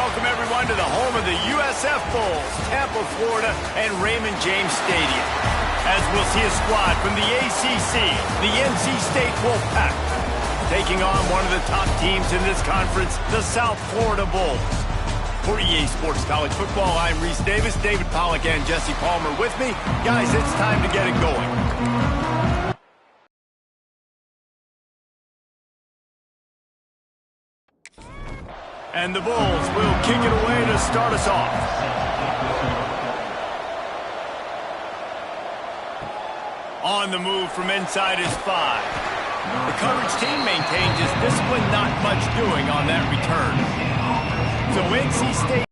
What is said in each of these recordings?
welcome everyone to the home of the USF Bulls, Tampa, Florida, and Raymond James Stadium. As we'll see a squad from the ACC, the NC State Wolfpack, taking on one of the top teams in this conference, the South Florida Bulls. For EA Sports College Football, I'm Reese Davis, David Pollack, and Jesse Palmer with me. Guys, it's time to get it going. And the Bulls will kick it away to start us off. On the move from inside is 5. The coverage team maintains its discipline, not much doing on that return. So NC State.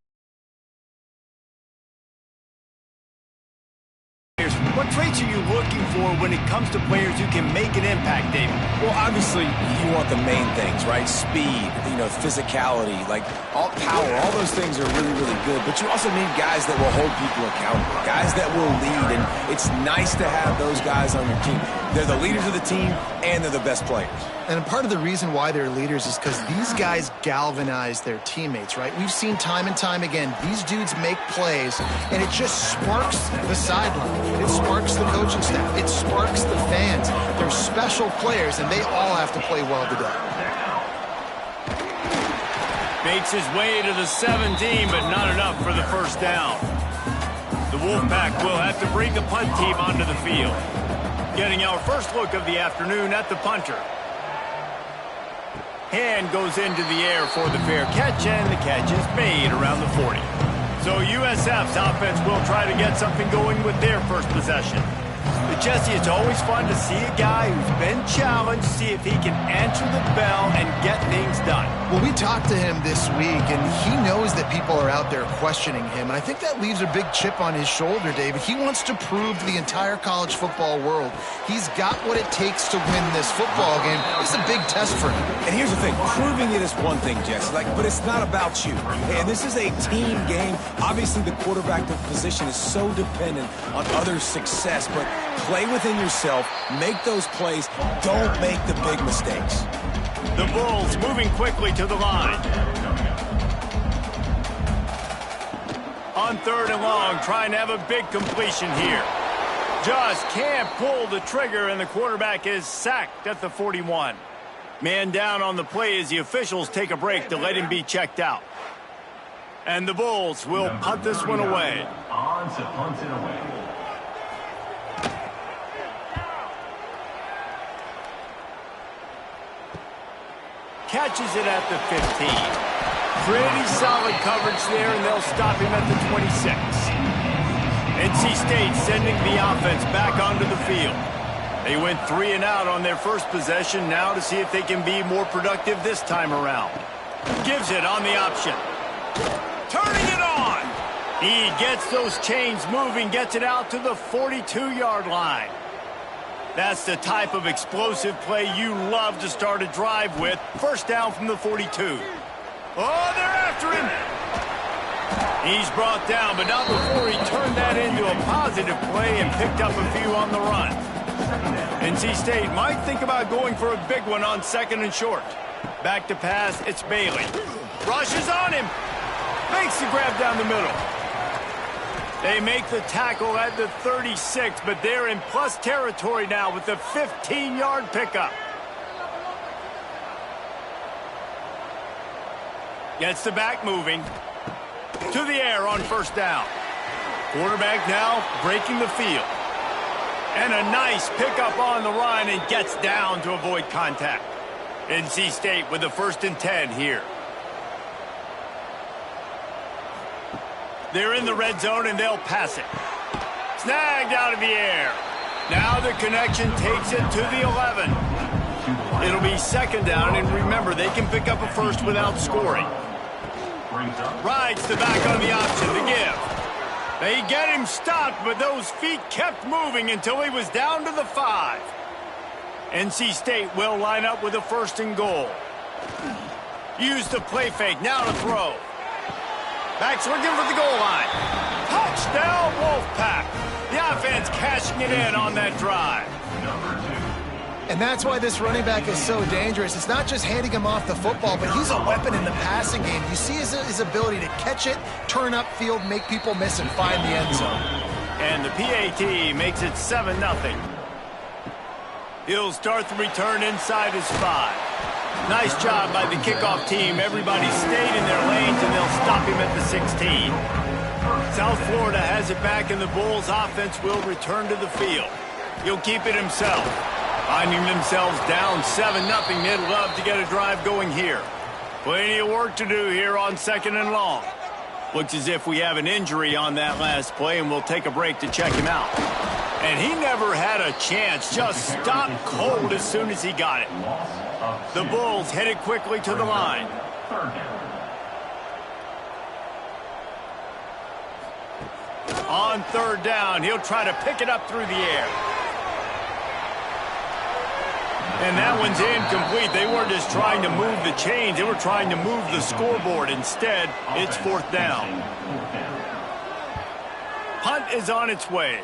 What traits are you looking for when it comes to players who can make an impact, David? Well, obviously, you want the main things, right? Speed, physicality, like all power, all those things are really, really good. But you also need guys that will hold people accountable, guys that will lead. And it's nice to have those guys on your team. They're the leaders of the team, and they're the best players. And part of the reason why they're leaders is because these guys galvanize their teammates, right? We've seen time and time again, these dudes make plays, and it just sparks the sideline. It sparks the coaching staff. It sparks the fans. They're special players, and they all have to play well today. Makes his way to the 17, but not enough for the first down. The Wolfpack will have to bring the punt team onto the field. Getting our first look of the afternoon at the punter. Hand goes into the air for the fair catch, and the catch is made around the 40. So USF's offense will try to get something going with their first possession. But Jesse, it's always fun to see a guy who's been challenged, see if he can answer the bell and get things done. Well, we talked to him this week, and he knows that people are out there questioning him, and I think that leaves a big chip on his shoulder, David. He wants to prove to the entire college football world he's got what it takes to win this football game. It's a big test for him. And here's the thing, proving it is one thing, Jesse, but it's not about you. And this is a team game. Obviously, the quarterback position is so dependent on others' success, but play within yourself, make those plays, don't make the big mistakes. The Bulls moving quickly to the line. On 3rd and long, trying to have a big completion here. Just can't pull the trigger, and the quarterback is sacked at the 41. Man down on the play as the officials take a break to let him be checked out. And the Bulls will punt this one away. On to punt it away. Catches it at the 15. Pretty solid coverage there, and they'll stop him at the 26. NC State sending the offense back onto the field. They went 3 and out on their first possession, now to see if they can be more productive this time around. Gives it on the option. Turning it on. He gets those chains moving, gets it out to the 42-yard line. That's the type of explosive play you love to start a drive with. First down from the 42. Oh, they're after him. He's brought down, but not before he turned that into a positive play and picked up a few on the run. NC State might think about going for a big one on 2nd and short. Back to pass, it's Bailey. Rushes on him. Makes the grab down the middle. They make the tackle at the 36, but they're in plus territory now with the 15-yard pickup. Gets the back moving. To the air on first down. Quarterback now breaking the field. And a nice pickup on the run and gets down to avoid contact. NC State with the 1st and 10 here. They're in the red zone, and they'll pass it. Snagged out of the air. Now the connection takes it to the 11. It'll be 2nd down, and remember, they can pick up a first without scoring. Rides the back on the option, the give. They get him stopped, but those feet kept moving until he was down to the 5. NC State will line up with a 1st and goal. Use the play fake, now to throw. Backs looking for the goal line. Touchdown, Wolfpack. The offense cashing it in on that drive. And that's why this running back is so dangerous. It's not just handing him off the football, but he's a weapon in the passing game. You see his ability to catch it, turn upfield, make people miss, and find the end zone. And the PAT makes it 7-0. He'll start the return inside his 5. Nice job by the kickoff team. Everybody stayed in their lanes, and they'll stop him at the 16. South Florida has it back, and the Bulls offense will return to the field. He'll keep it himself. Finding themselves down 7-0, they'd love to get a drive going here. Plenty of work to do here on 2nd and long. Looks as if we have an injury on that last play, and we'll take a break to check him out. And he never had a chance, just stopped cold as soon as he got it. The Bulls headed quickly to the line. On 3rd down, he'll try to pick it up through the air. And that one's incomplete. They weren't just trying to move the chains. They were trying to move the scoreboard. Instead, it's 4th down. Punt is on its way.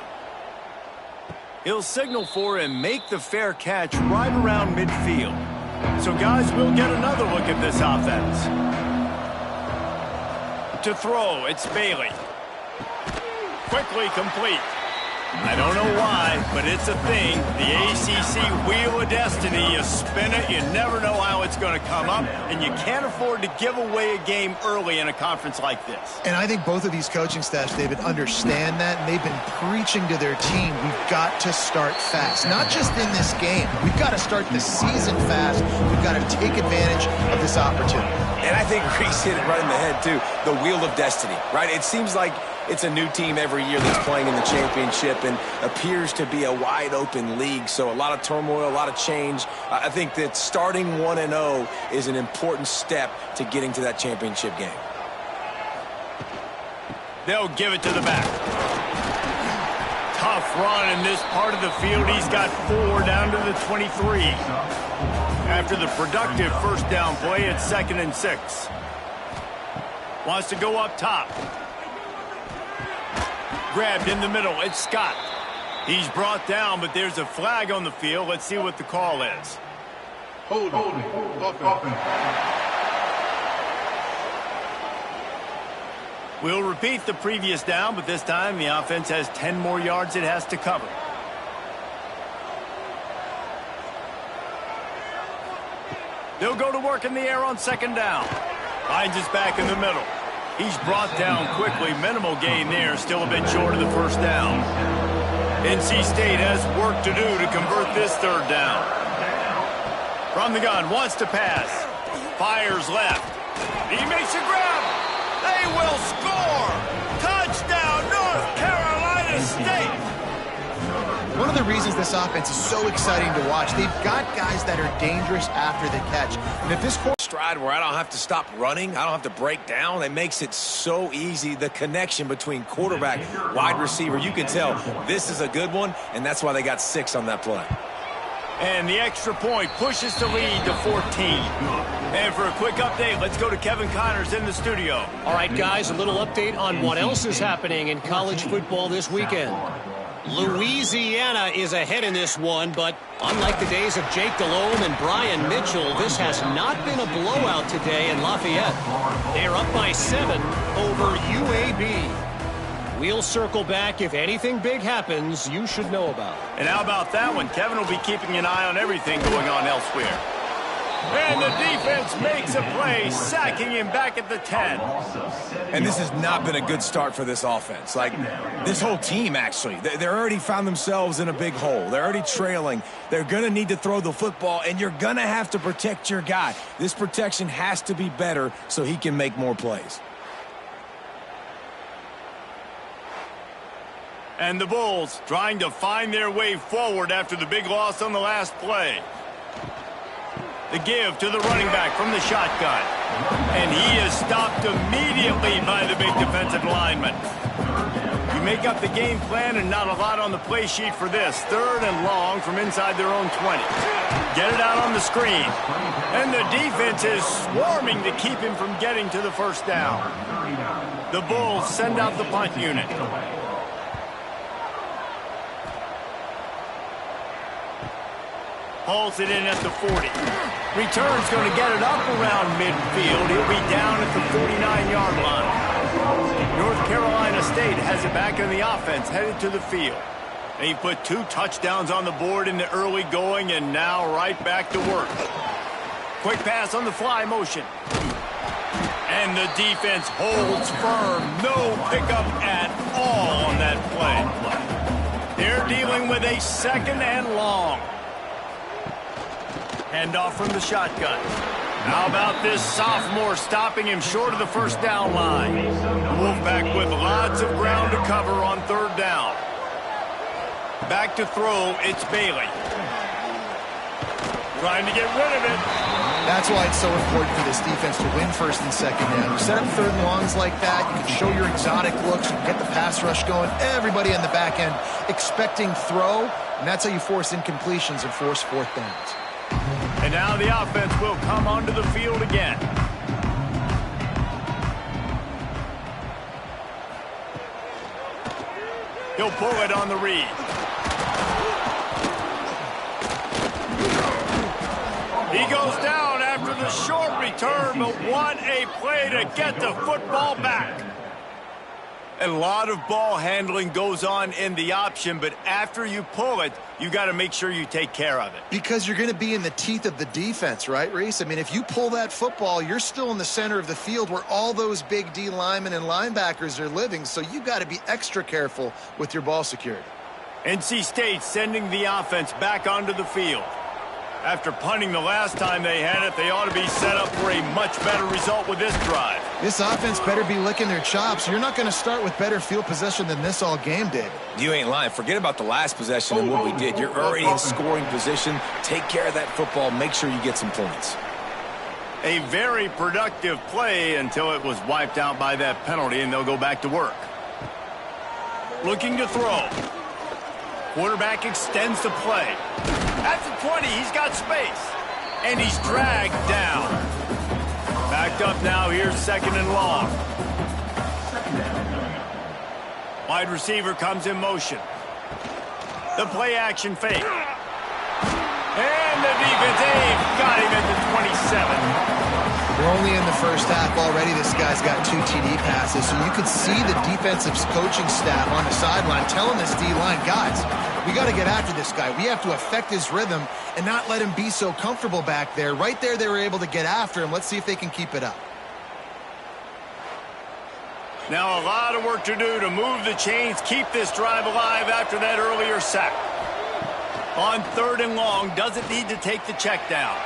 He'll signal for and make the fair catch right around midfield. So, guys, we'll get another look at this offense. To throw, it's Bailey. Quickly complete. I don't know why, but it's a thing. The ACC Wheel of Destiny, you spin it, you never know how it's going to come up, and you can't afford to give away a game early in a conference like this. And I think both of these coaching staffs, David, understand that, and they've been preaching to their team, we've got to start fast. Not just in this game. We've got to start the season fast. We've got to take advantage of this opportunity. And I think Reese hit it right in the head, too. The Wheel of Destiny, right? It seems like it's a new team every year that's playing in the championship and appears to be a wide-open league. So a lot of turmoil, a lot of change. I think that starting 1-0 is an important step to getting to that championship game. They'll give it to the back. Tough run in this part of the field. He's got 4 down to the 23. After the productive 1st down play, it's 2nd and 6. Wants to go up top. Grabbed in the middle, it's Scott. He's brought down, but there's a flag on the field. Let's see what the call is. Hold it. We'll repeat the previous down, but this time the offense has 10 more yards it has to cover. They'll go to work in the air on 2nd down. Finds his back in the middle. He's brought down quickly. Minimal gain there. Still a bit short of the 1st down. NC State has work to do to convert this 3rd down. From the gun, wants to pass. Fires left. He makes a grab. They will score. Touchdown, North Carolina State. One of the reasons this offense is so exciting to watch, they've got guys that are dangerous after the catch. And if this stride where I don't have to stop running, I don't have to break down, it makes it so easy. The connection between quarterback, wide receiver, you can tell this is a good one, and that's why they got 6 on that play. And the extra point pushes the lead to 14. And for a quick update, let's go to Kevin Connors in the studio. All right, guys, a little update on what else is happening in college football this weekend. Louisiana is ahead in this one, but unlike the days of Jake Delhomme and Brian Mitchell, this has not been a blowout today in Lafayette. They're up by 7 over UAB. We'll circle back. If anything big happens, you should know about it. And how about that one? Kevin will be keeping an eye on everything going on elsewhere. And the defense makes a play, sacking him back at the 10. And this has not been a good start for this offense. Like, this whole team, actually. They're already found themselves in a big hole. They're already trailing. They're going to need to throw the football, and you're going to have to protect your guy. This protection has to be better so he can make more plays. And the Bulls trying to find their way forward after the big loss on the last play. The give to the running back from the shotgun. And he is stopped immediately by the big defensive lineman. You make up the game plan and not a lot on the play sheet for this. 3rd and long from inside their own 20. Get it out on the screen. And the defense is swarming to keep him from getting to the 1st down. The Bulls send out the punt unit. Hauls it in at the 40. Return's going to get it up around midfield. He'll be down at the 49-yard line. North Carolina State has it back in the offense, headed to the field. They put 2 touchdowns on the board in the early going, and now right back to work. Quick pass on the fly motion. And the defense holds firm. No pickup at all on that play. They're dealing with a second and long. Handoff from the shotgun. How about this sophomore stopping him short of the first down line? Wolfpack with lots of ground to cover on 3rd down. Back to throw, it's Bailey. Trying to get rid of it. That's why it's so important for this defense to win 1st and 2nd down. You set up 3rd and longs like that, you can show your exotic looks, you can get the pass rush going, everybody on the back end expecting throw, and that's how you force incompletions and force 4th downs. And now the offense will come onto the field again. He'll pull it on the read. He goes down after the short return, but what a play to get the football back. A lot of ball handling goes on in the option, but after you pull it, you got to make sure you take care of it. Because you're going to be in the teeth of the defense, right, Reese? I mean, if you pull that football, you're still in the center of the field where all those big D linemen and linebackers are living, so you got to be extra careful with your ball security. NC State sending the offense back onto the field. After punting the last time they had it, they ought to be set up for a much better result with this drive. This offense better be licking their chops. You're not going to start with better field possession than this all game did. You ain't lying. Forget about the last possession and what we did. You're already in scoring position. Take care of that football. Make sure you get some points. A very productive play until it was wiped out by that penalty, and they'll go back to work. Looking to throw. Quarterback extends the play. At the 20, he's got space. And he's dragged down. Backed up now, here's 2nd and long. Wide receiver comes in motion. The play action fake. And the defense got him at the 27. We're only in the first half already. This guy's got 2 TD passes, so you could see the defensive coaching staff on the sideline telling this D-line, guys, we got to get after this guy. We have to affect his rhythm and not let him be so comfortable back there. Right there, they were able to get after him. Let's see if they can keep it up. Now a lot of work to do to move the chains, keep this drive alive after that earlier sack. On 3rd and long, doesn't need to take the check down.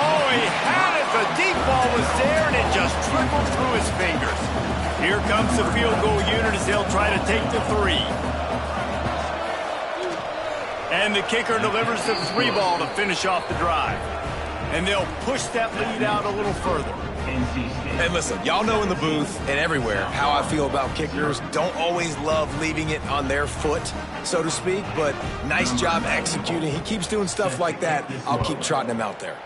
Oh, he had it. The deep ball was there, and it just trickled through his fingers. Here comes the field goal unit as they'll try to take the 3. And the kicker delivers the 3 ball to finish off the drive. And they'll push that lead out a little further. And listen, y'all know in the booth and everywhere how I feel about kickers. Don't always love leaving it on their foot, so to speak, but nice job executing. He keeps doing stuff like that. I'll keep trotting him out there.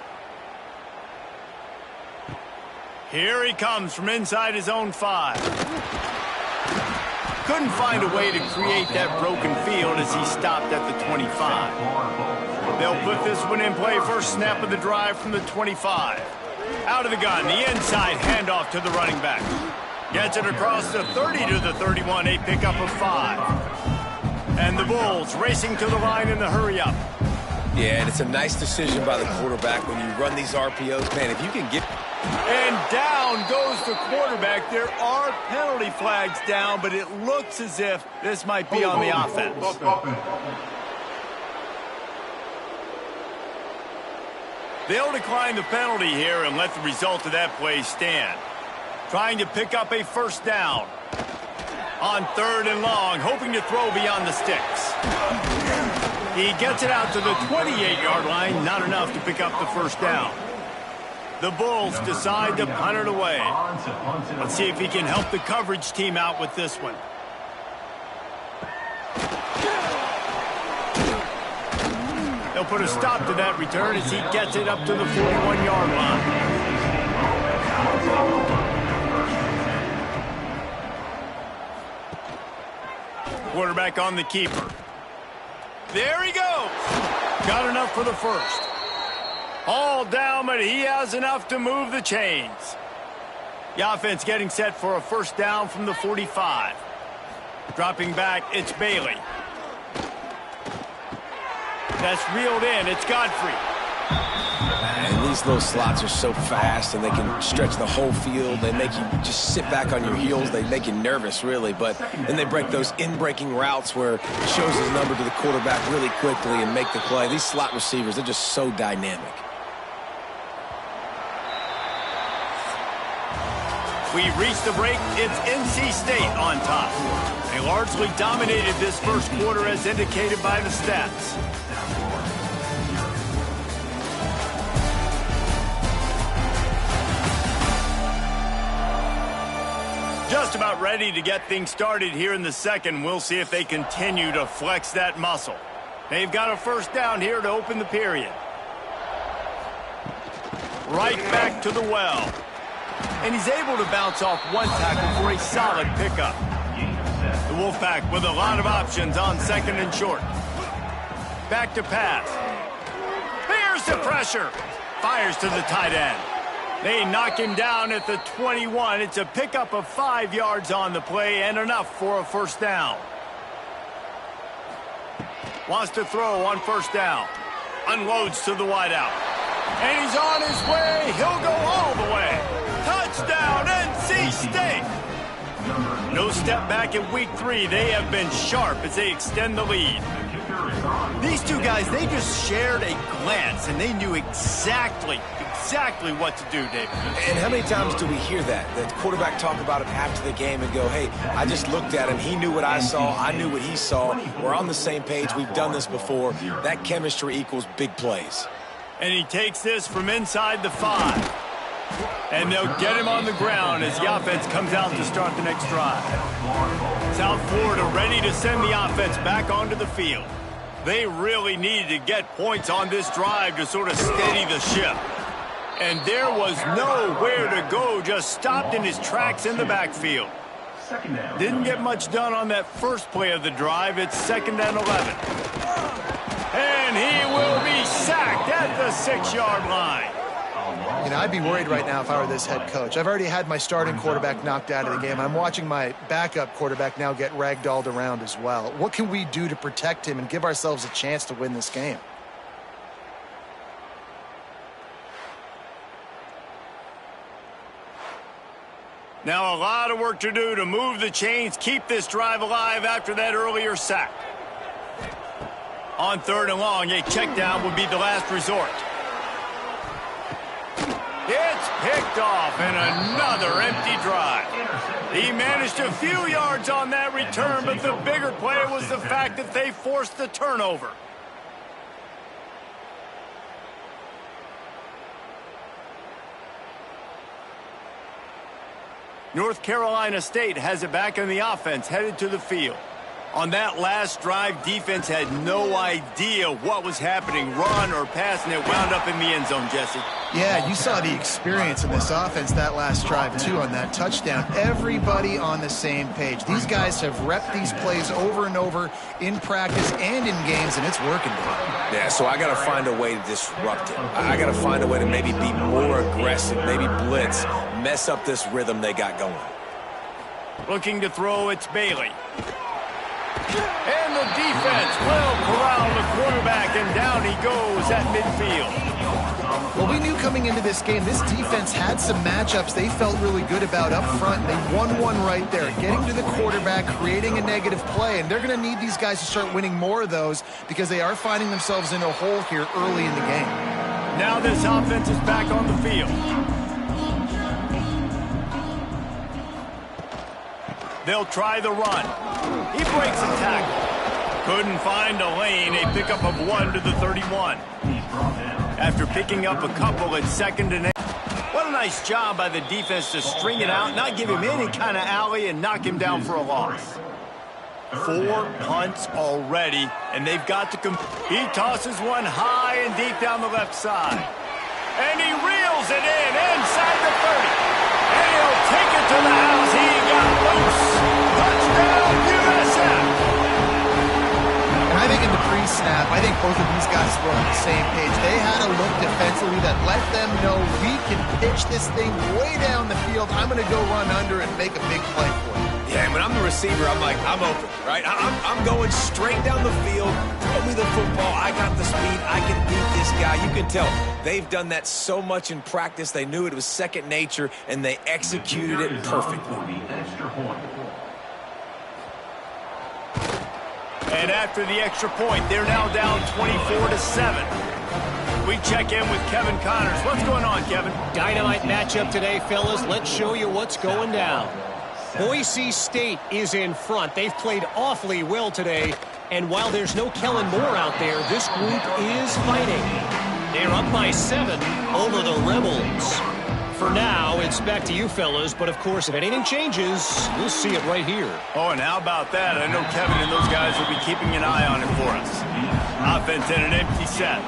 Here he comes from inside his own 5. Couldn't find a way to create that broken field as he stopped at the 25. They'll put this one in play. First snap of the drive from the 25. Out of the gun, the inside handoff to the running back. Gets it across the 30 to the 31, a pickup of 5. And the Bulls racing to the line in the hurry-up. Yeah, and it's a nice decision by the quarterback when you run these RPOs. Man, if you can get... And down goes the quarterback. There are penalty flags down, but it looks as if this might be on the offense. They'll decline the penalty here and let the result of that play stand. Trying to pick up a first down. On 3rd and long, hoping to throw beyond the sticks. He gets it out to the 28-yard line, not enough to pick up the first down. The Bulls decide to punt it away. Let's see if he can help the coverage team out with this one. They'll put a stop to that return as he gets it up to the 41-yard line. Quarterback on the keeper. There he goes. goes. Got enough for the first. All down, but he has enough to move the chains. The offense getting set for a first down from the 45. Dropping back, it's Bailey. That's reeled in. It's Godfrey. And these little slots are so fast, and they can stretch the whole field. They make you just sit back on your heels. They make you nervous, really. But then they break those in-breaking routes where it shows his number to the quarterback really quickly and make the play. These slot receivers, they're just so dynamic. We reached the break. It's NC State on top. They largely dominated this first quarter as indicated by the stats. Just about ready to get things started here in the second. We'll see if they continue to flex that muscle. They've got a first down here to open the period. Right back to the well. And he's able to bounce off one tackle for a solid pickup. The Wolfpack with a lot of options on second and short. Back to pass. Here's the pressure. Fires to the tight end. They knock him down at the 21. It's a pickup of 5 yards on the play and enough for a first down. Wants to throw on first down. Unloads to the wideout. And he's on his way. He'll go all the way. Touchdown, NC State! No step back in week 3. They have been sharp as they extend the lead. These two guys, they just shared a glance, and they knew exactly what to do, David. And how many times do we hear that? The quarterback talk about it after the game and go, hey, I just looked at him. He knew what I saw. I knew what he saw. We're on the same page. We've done this before. That chemistry equals big plays. And he takes this from inside the 5. And they'll get him on the ground as the offense comes out to start the next drive. South Florida ready to send the offense back onto the field. They really needed to get points on this drive to sort of steady the ship. And there was nowhere to go, just stopped in his tracks in the backfield. Didn't get much done on that first play of the drive. It's 2nd and 11. And he will be sacked at the 6-yard line. You know, I'd be worried right now if I were this head coach. I've already had my starting quarterback knocked out of the game. I'm watching my backup quarterback now get ragdolled around as well. What can we do to protect him and give ourselves a chance to win this game? Now a lot of work to do to move the chains, keep this drive alive after that earlier sack. On 3rd and long, a check down would be the last resort. It's picked off and another empty drive. He managed a few yards on that return, but the bigger play was the fact that they forced the turnover. North Carolina State has it back in the offense, headed to the field. On that last drive, defense had no idea what was happening, run or pass, and it wound up in the end zone, Jesse. Yeah, you saw the experience in this offense that last drive, too, on that touchdown. Everybody on the same page. These guys have repped these plays over and over in practice and in games, and it's working. Yeah, so I got to find a way to disrupt it. I got to find a way to maybe be more aggressive, maybe blitz, mess up this rhythm they got going. Looking to throw, it's Bailey. And the defense will corral the quarterback, and down he goes at midfield. Well, we knew coming into this game, this defense had some matchups they felt really good about up front. They won one right there, getting to the quarterback, creating a negative play, and they're going to need these guys to start winning more of those because they are finding themselves in a hole here early in the game. Now this offense is back on the field. They'll try the run. He breaks a tackle. Couldn't find a lane. A pickup of 1 to the 31. After picking up a couple, it's 2nd and 8. What a nice job by the defense to string it out, not give him any kind of alley, and knock him down for a loss. 4 punts already, and they've got to He tosses one high and deep down the left side. And he reels it in inside the 30. And he'll take it to the house. He got loose. Touchdown, USF. And I think in the pre-snap, I think both of these guys were on the same page. They had a look defensively that let them know we can pitch this thing way down the field. I'm going to go run under and make a big play for you. Yeah, and when I'm the receiver, I'm like, I'm open, right? I'm going straight down the field. Throw me the football. I got the speed. I can beat this guy. You can tell they've done that so much in practice. They knew it was second nature, and they executed it perfectly. And after the extra point, they're now down 24-7. We check in with Kevin Connors. What's going on, Kevin? Dynamite matchup today, fellas. Let's show you what's going down. Boise State is in front. They've played awfully well today. And while there's no Kellen Moore out there, this group is fighting. They're up by 7 over the Rebels. For now, it's back to you, fellas. But, of course, if anything changes, we'll see it right here. Oh, and how about that? I know Kevin and those guys will be keeping an eye on it for us. Offense in an empty set.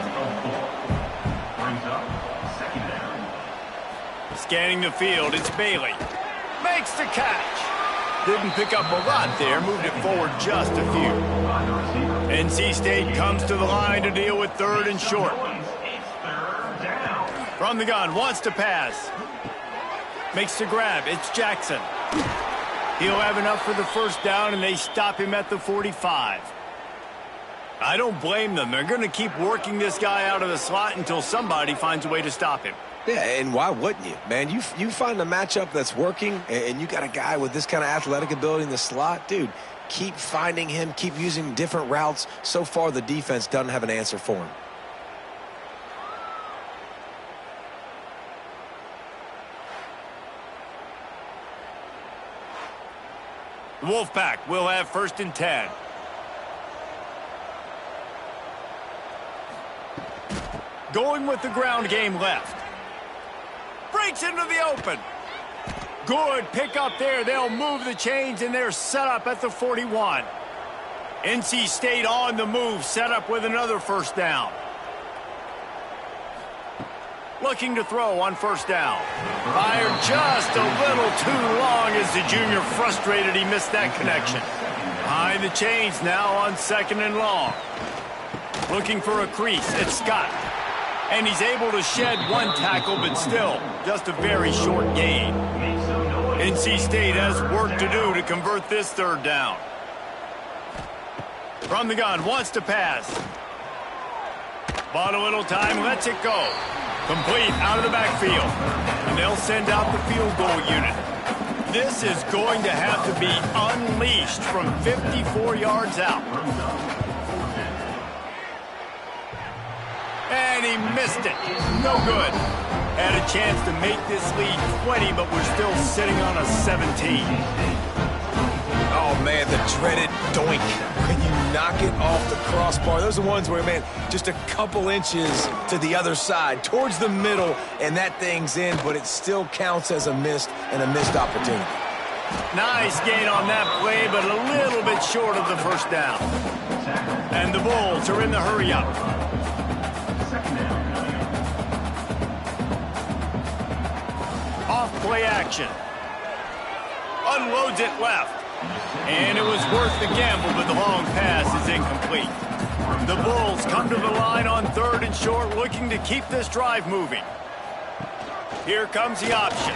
Scanning the field, it's Bailey. Makes the catch. Didn't pick up a lot there, moved it forward just a few. NC State comes to the line to deal with 3rd and short. From the gun, wants to pass. Makes the grab, it's Jackson. He'll have enough for the first down, and they stop him at the 45. I don't blame them. They're going to keep working this guy out of the slot until somebody finds a way to stop him. Yeah, and why wouldn't you, man? You find a matchup that's working, and you got a guy with this kind of athletic ability in the slot, dude, keep finding him, keep using different routes. So far, the defense doesn't have an answer for him. The Wolfpack will have 1st and 10. Going with the ground game left. Breaks into the open. Good pick up there. They'll move the chains, and they're set up at the 41. NC State on the move, set up with another first down. Looking to throw on first down. Fired just a little too long as the junior frustrated he missed that connection. Behind the chains now on 2nd and long. Looking for a crease. It's Scott. And he's able to shed one tackle, but still just a very short gain. NC State has work to do to convert this 3rd down. From the gun, wants to pass. Bought a little time, lets it go. Complete out of the backfield. And they'll send out the field goal unit. This is going to have to be unleashed from 54 yards out. And he missed it. No good. Had a chance to make this lead 20, but we're still sitting on a 17. Oh, man, the dreaded doink. When you knock it off the crossbar. Those are the ones where, man, just a couple inches to the other side, towards the middle, and that thing's in, but it still counts as a missed opportunity. Nice gain on that play, but a little bit short of the first down. And the Bulls are in the hurry-up. Off play action. Unloads it left. And it was worth the gamble, but the long pass is incomplete. The Bulls come to the line on 3rd and short, looking to keep this drive moving. Here comes the option.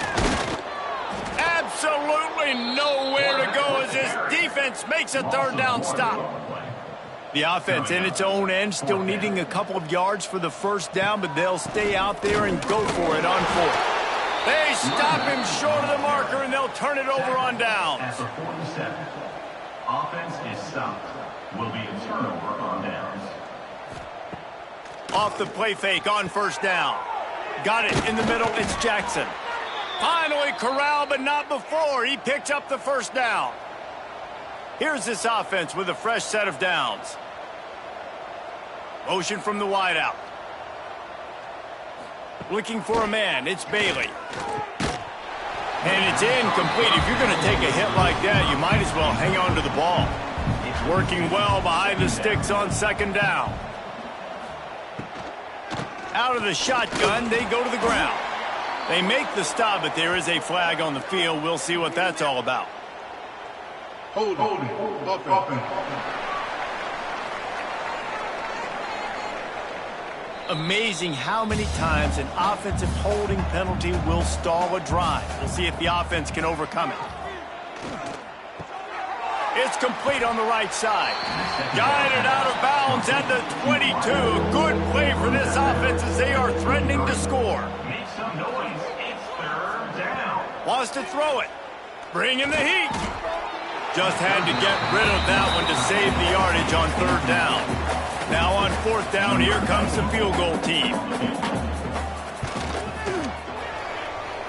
Absolutely nowhere to go as this defense makes a 3rd down stop. The offense in its own end still needing a couple of yards for the first down, but they'll stay out there and go for it on 4th. They stop him short of the marker, and they'll turn it over on downs. At the 47, offense is stopped. Will be a turnover on downs. Off the play fake on first down. Got it in the middle. It's Jackson. Finally corralled, but not before. He picks up the first down. Here's this offense with a fresh set of downs. Motion from the wideout. Looking for a man. It's Bailey. And it's incomplete. If you're going to take a hit like that, you might as well hang on to the ball. Working well behind the sticks on 2nd down. Out of the shotgun, they go to the ground. They make the stop, but there is a flag on the field. We'll see what that's all about. Holding. Offense. Amazing how many times an offensive holding penalty will stall a drive. We'll see if the offense can overcome it. It's complete on the right side. Guided out of bounds at the 22. A good play for this offense as they are threatening to score. Make some noise. It's third down. Wants to throw it. Bring in the heat. Just had to get rid of that one to save the yardage on third down. Now on fourth down, here comes the field goal team.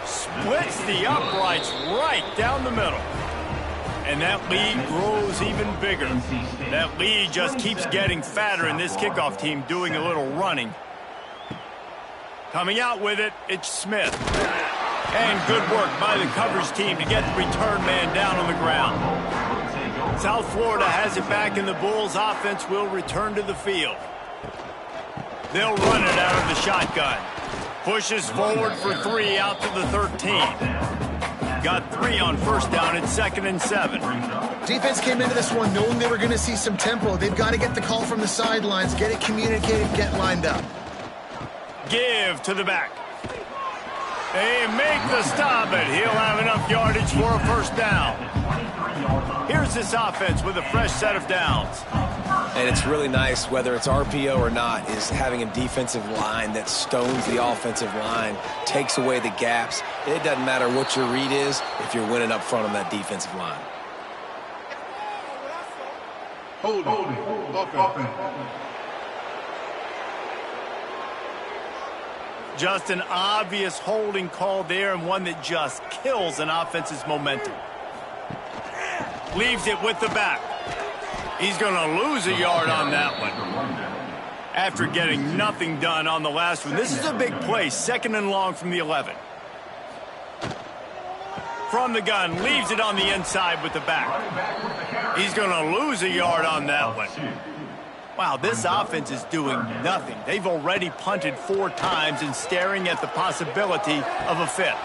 Splits the uprights right down the middle. And that lead grows even bigger. That lead just keeps getting fatter, and this kickoff team doing a little running. Coming out with it, it's Smith. And good work by the coverage team to get the return man down on the ground. South Florida has it back, and the Bulls offense will return to the field. They'll run it out of the shotgun. Pushes forward for 3 out to the 13. Got 3 on first down at 2nd and 7. Defense came into this one knowing they were going to see some tempo. They've got to get the call from the sidelines, get it communicated, get lined up. Give to the back. They make the stop, but he'll have enough yardage for a first down. Here's this offense with a fresh set of downs. And it's really nice, whether it's RPO or not, is having a defensive line that stones the offensive line, takes away the gaps. It doesn't matter what your read is if you're winning up front on that defensive line. Hold it. Offense. Just an obvious holding call there, and one that just kills an offense's momentum. Leaves it with the back. He's going to lose a yard on that one. After getting nothing done on the last one, this is a big play. 2nd and long from the 11. From the gun, leaves it on the inside with the back. He's going to lose a yard on that one. Wow, this offense is doing nothing. They've already punted 4 times and staring at the possibility of a 5th.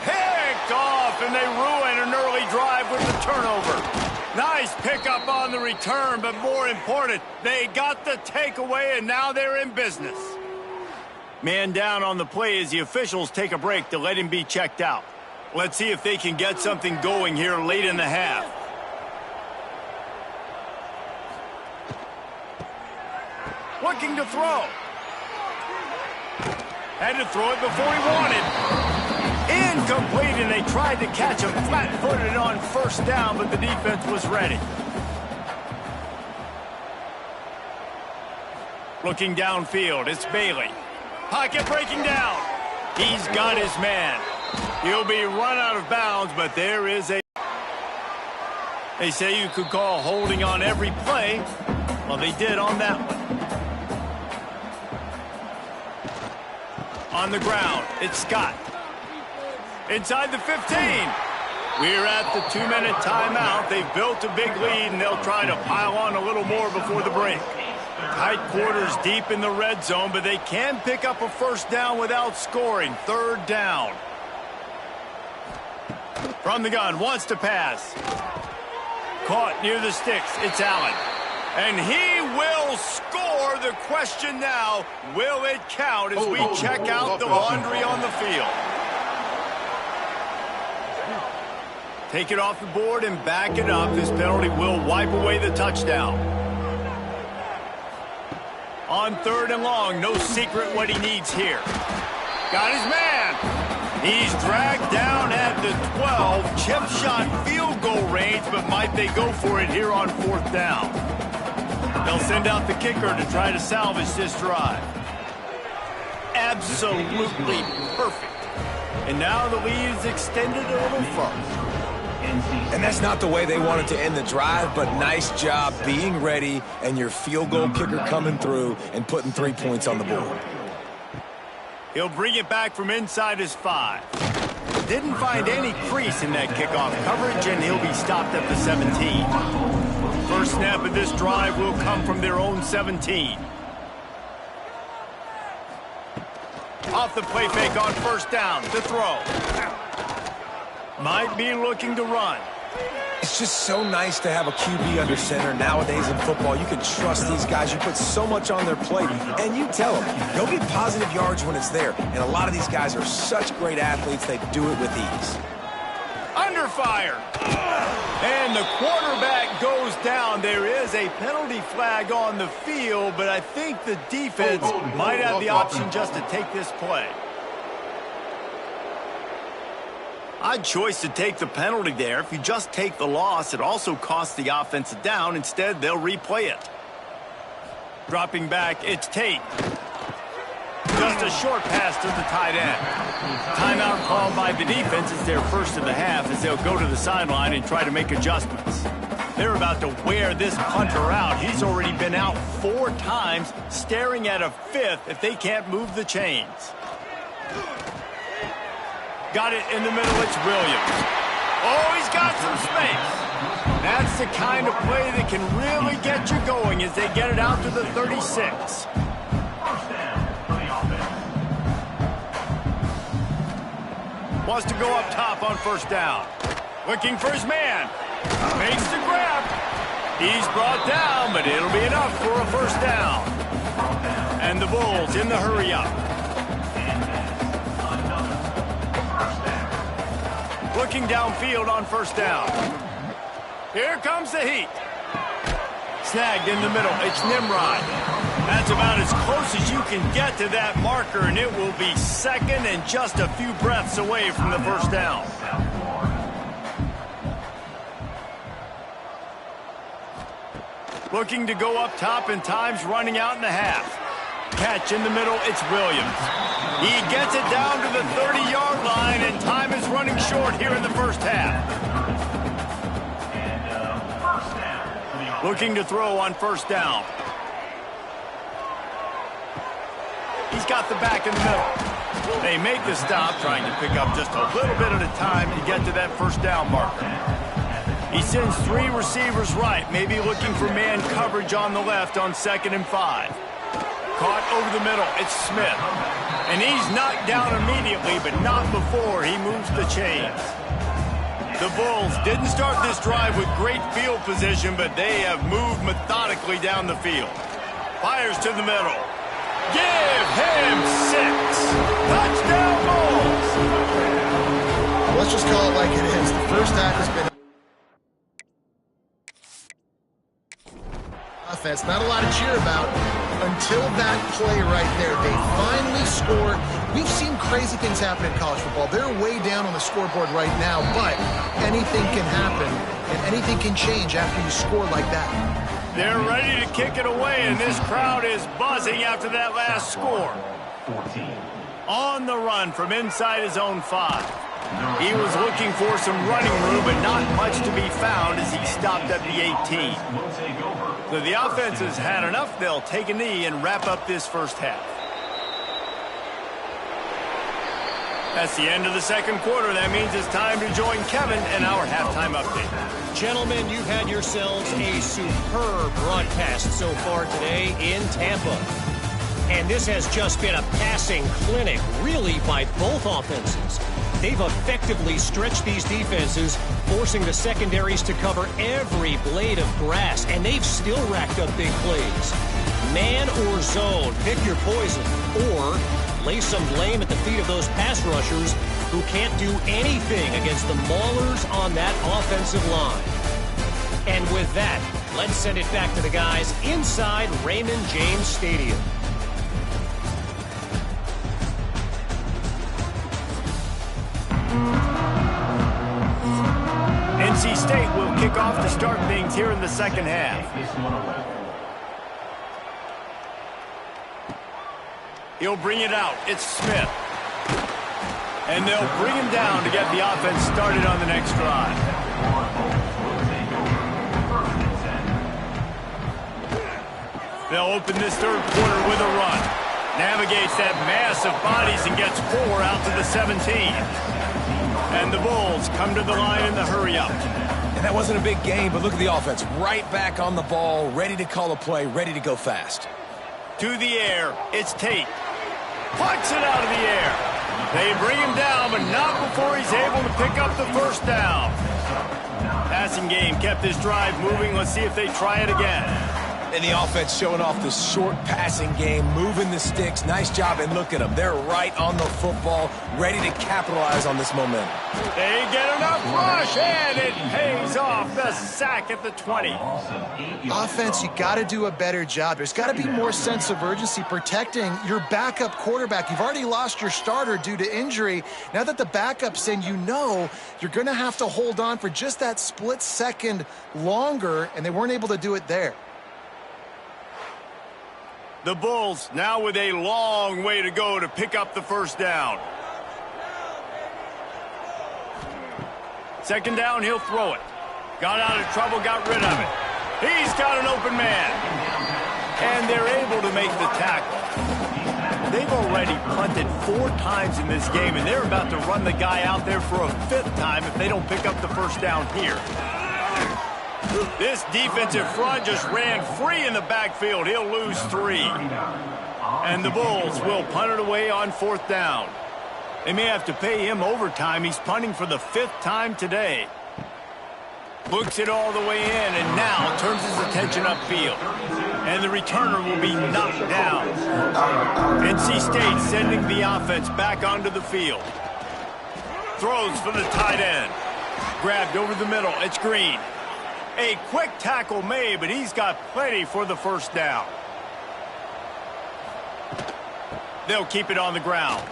Picked off, and they ruin an early drive with the turnover. Nice pickup on the return, but more important, they got the takeaway, and now they're in business. Man down on the play as the officials take a break to let him be checked out. Let's see if they can get something going here late in the half. Looking to throw. Had to throw it before he wanted. Incomplete, and they tried to catch him flat-footed on first down, but the defense was ready. Looking downfield, it's Bailey. Pocket breaking down. He's got his man. He'll be run out of bounds, but there is a... They say you could call holding on every play. Well, they did on that one. On the ground, it's Scott. Inside the 15. We're at the 2-minute timeout. They've built a big lead, and they'll try to pile on a little more before the break. Tight quarters deep in the red zone, but they can pick up a first down without scoring. 3rd down. From the gun, wants to pass. Caught near the sticks. It's Allen. And he will score. The question now, will it count as we check out the laundry on the field? Take it off the board and back it up. This penalty will wipe away the touchdown. On 3rd and long, no secret what he needs here. Got his man. He's dragged down at the 12. Chip shot field goal range, but might they go for it here on 4th down? They'll send out the kicker to try to salvage this drive. Absolutely perfect. And now the lead is extended a little further. And that's not the way they wanted to end the drive, but nice job being ready and your field goal kicker coming through and putting 3 points on the board. He'll bring it back from inside his 5. Didn't find any crease in that kickoff coverage, and he'll be stopped at the 17. First snap of this drive will come from their own 17. Off the play fake on first down. To throw. Might be looking to run. It's just so nice to have a QB under center. Nowadays in football, you can trust these guys. You put so much on their plate, and you tell them, go get positive yards when it's there. And a lot of these guys are such great athletes, they do it with ease. Under fire. And the quarterback goes down. There is a penalty flag on the field, but I think the defense might have the option just to take this play. Odd choice to take the penalty there. If you just take the loss, it also costs the offense a down. Instead, they'll replay it. Dropping back, it's Tate. Just a short pass to the tight end. Timeout called by the defense is their first of the half as they'll go to the sideline and try to make adjustments. They're about to wear this punter out. He's already been out 4 times, staring at a 5th if they can't move the chains. Got it in the middle, it's Williams. Oh, he's got some space. That's the kind of play that can really get you going as they get it out to the 36. Wants to go up top on first down. Looking for his man. Makes the grab. He's brought down, but it'll be enough for a first down. And the Bulls in the hurry up. Looking downfield on first down. Here comes the heat. Snagged in the middle. It's Nimrod. That's about as close as you can get to that marker, and it will be second and just a few breaths away from the first down. Looking to go up top, and time's running out in the half. Catch in the middle, it's Williams. He gets it down to the 30-yard line, and time is running short here in the first half. Looking to throw on first down. He's got the back in the middle. They make the stop, trying to pick up just a little bit at a time to get to that first down marker. He sends 3 receivers right, maybe looking for man coverage on the left on 2nd and 5. Caught over the middle, it's Smith. And he's knocked down immediately, but not before he moves the chains. The Bulls didn't start this drive with great field position, but they have moved methodically down the field. Fires to the middle. Give him 6. Touchdown Bulls. Let's just call it like it is. The first half has been offense. Not a lot to cheer about until that play right there. They finally score. We've seen crazy things happen in college football. They're way down on the scoreboard right now, but anything can happen, and anything can change after you score like that. They're ready to kick it away, and this crowd is buzzing after that last score. 14. On the run from inside his own 5. He was looking for some running room, but not much to be found as he stopped at the 18. So the offense has had enough. They'll take a knee and wrap up this first half. That's the end of the second quarter. That means it's time to join Kevin and our halftime update. Gentlemen, you've had yourselves a superb broadcast so far today in Tampa. And this has just been a passing clinic, really, by both offenses. They've effectively stretched these defenses, forcing the secondaries to cover every blade of grass, and they've still racked up big plays. Man or zone, pick your poison, or lay some blame at the feet of those pass rushers who can't do anything against the maulers on that offensive line. And with that, let's send it back to the guys inside Raymond James Stadium. NC State will kick off to start things here in the second half. He'll bring it out. It's Smith. And they'll bring him down to get the offense started on the next drive. They'll open this third quarter with a run. Navigates that mass of bodies and gets 4 out to the 17. And the Bulls come to the line in the hurry-up. And that wasn't a big game, but look at the offense. Right back on the ball, ready to call a play, ready to go fast. To the air, it's Tate. Punts it out of the air. They bring him down, but not before he's able to pick up the first down. Passing game kept this drive moving. Let's see if they try it again. And the offense showing off the short passing game, moving the sticks. Nice job, and look at them. They're right on the football, ready to capitalize on this momentum. They get enough rush, and it pays off. The sack at the 20. Offense, you got to do a better job. There's got to be more sense of urgency protecting your backup quarterback. You've already lost your starter due to injury. Now that the backup's in, you know you're going to have to hold on for just that split second longer, and they weren't able to do it there. The Bulls now with a long way to go to pick up the first down. Second down, he'll throw it. Got out of trouble, got rid of it. He's got an open man. And they're able to make the tackle. They've already punted 4 times in this game, and they're about to run the guy out there for a 5th time if they don't pick up the first down here. This defensive front just ran free in the backfield. He'll lose 3. And the Bulls will punt it away on 4th down. They may have to pay him overtime. He's punting for the 5th time today. Books it all the way in and now turns his attention upfield. And the returner will be knocked down. NC State sending the offense back onto the field. Throws for the tight end. Grabbed over the middle. It's Green. A quick tackle made, but he's got plenty for the first down. They'll keep it on the ground.